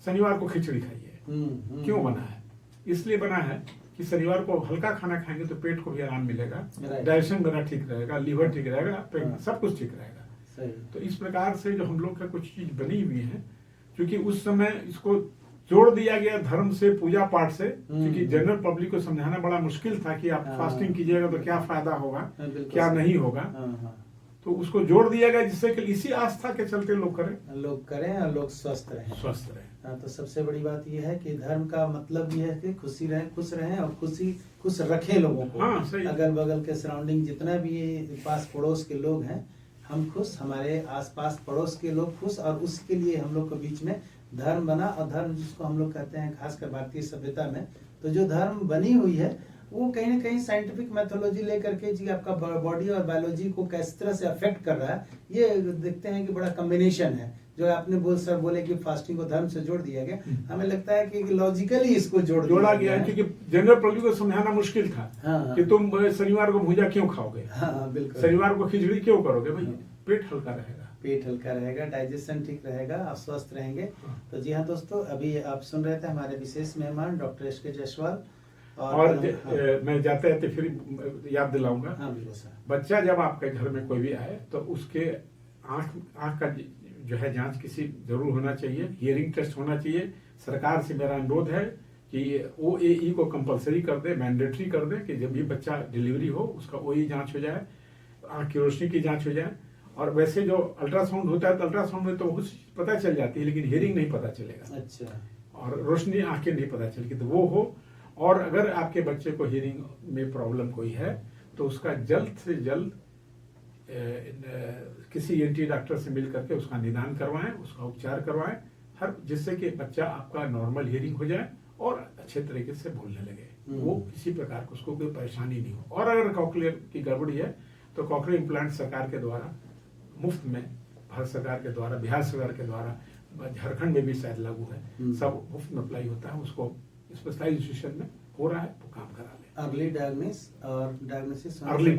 शनिवार को खिचड़ी खाइए। क्यों बना है? इसलिए बना है कि शनिवार को हल्का खाना खाएंगे तो पेट को भी आराम मिलेगा, डाइजेशन मेरा ठीक रहेगा, लीवर ठीक रहेगा, सब कुछ ठीक रहेगा। तो इस प्रकार से जो हम लोग का कुछ चीज बनी हुई है, क्योंकि उस समय इसको जोड़ दिया गया धर्म से, पूजा पाठ से, क्योंकि जनरल पब्लिक को समझाना बड़ा मुश्किल था कि आप फास्टिंग कीजिएगा तो क्या फायदा होगा, क्या नहीं होगा। तो उसको जोड़ दिया गया जिससे कि इसी आस्था के चलते लोग करें और लोग स्वस्थ रहें। तो सबसे बड़ी बात यह है कि धर्म का मतलब यह है कि खुशी रहें, खुश रहें और खुश रखें लोगों को। अगल बगल के सराउंडिंग जितना भी पास पड़ोस के लोग हैं, हम खुश, हमारे आसपास पड़ोस के लोग खुश, और उसके लिए हम लोग के बीच में धर्म बना। और धर्म जिसको हम लोग कहते हैं खासकर भारतीय सभ्यता में, तो जो धर्म बनी हुई है वो कहीं ना कहीं साइंटिफिक मेथोलॉजी लेकर के जी आपका बॉडी और बायोलॉजी को किस तरह से अफेक्ट कर रहा है, ये देखते हैं कि बड़ा कॉम्बिनेशन है। जो आपने बोले कि फास्टिंग को धर्म से जोड़ दिया गया, हमें लगता है कि लॉजिकली इसको जोड़ा गया है, क्योंकि जनरल पब्लिक को समझाना मुश्किल था। कि तुम शनिवार को भूजा क्यों खाओगे, बिल्कुल, शनिवार को खिचड़ी क्यों करोगे भाई, पेट हल्का रहेगा, डाइजेशन ठीक रहेगा, आप स्वस्थ रहेंगे। तो जी हाँ दोस्तों, अभी आप सुन रहे थे हमारे विशेष मेहमान डॉक्टर एस के जायसवाल। और मैं जाते जाते फिर याद दिलाऊंगा, बच्चा जब आपके घर में कोई भी आए तो उसके आंख का जो है जांच किसी जरूर होना चाहिए, हियरिंग टेस्ट होना चाहिए। सरकार से मेरा अनुरोध है कि OAE को कंपलसरी कर दे, मैंडेटरी कर दे कि जब भी बच्चा डिलीवरी हो उसका OAE जांच हो जाए, आंख की रोशनी की जांच हो जाए। और वैसे जो अल्ट्रासाउंड होता है तो अल्ट्रासाउंड में तो बहुत पता चल जाती है, लेकिन हियरिंग नहीं पता चलेगा। अच्छा। और रोशनी आंखें नहीं पता चलेगी, तो वो हो। और अगर आपके बच्चे को हियरिंग में प्रॉब्लम कोई है तो उसका जल्द से जल्द किसी ENT डॉक्टर से मिल करके उसका निदान करवाएं, उसका उपचार करवाएं, जिससे कि बच्चा आपका नॉर्मल हियरिंग हो जाए और अच्छे तरीके से बोलने लगे, वो किसी प्रकार को उसको कोई परेशानी नहीं हो। और अगर कॉकलियर की गड़बड़ी है तो कॉकलियर इम्प्लांट सरकार के द्वारा मुफ्त में, भारत सरकार के द्वारा, बिहार सरकार के द्वारा, झारखंड में भी शायद लागू है, सब मुफ्त में अप्लाई होता है, उसको स्पेशलाइज्ड इंस्टीट्यूशन में हो रहा है, वो काम करा ले। अर्ली डायग्नोसिस, अर्ली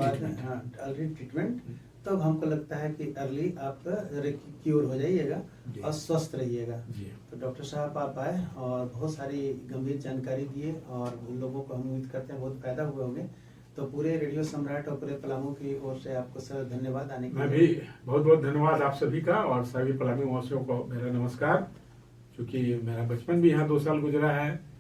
ट्रीटमेंट, तब हमको लगता है कि अर्ली आप क्योर हो जाइएगा और स्वस्थ रहिएगा। तो डॉक्टर साहब आप आए और बहुत सारी गंभीर जानकारी दिए और लोगों को हम उम्मीद करते हैं बहुत फायदा हुए होंगे। तो पूरे रेडियो सम्राट और पूरे पलामू की ओर से आपको सर धन्यवाद आने के लिए। मैं भी बहुत बहुत धन्यवाद आप सभी का, और सभी पलामू वासियों को मेरा नमस्कार। क्योंकि मेरा बचपन भी यहाँ 2 साल गुजरा है।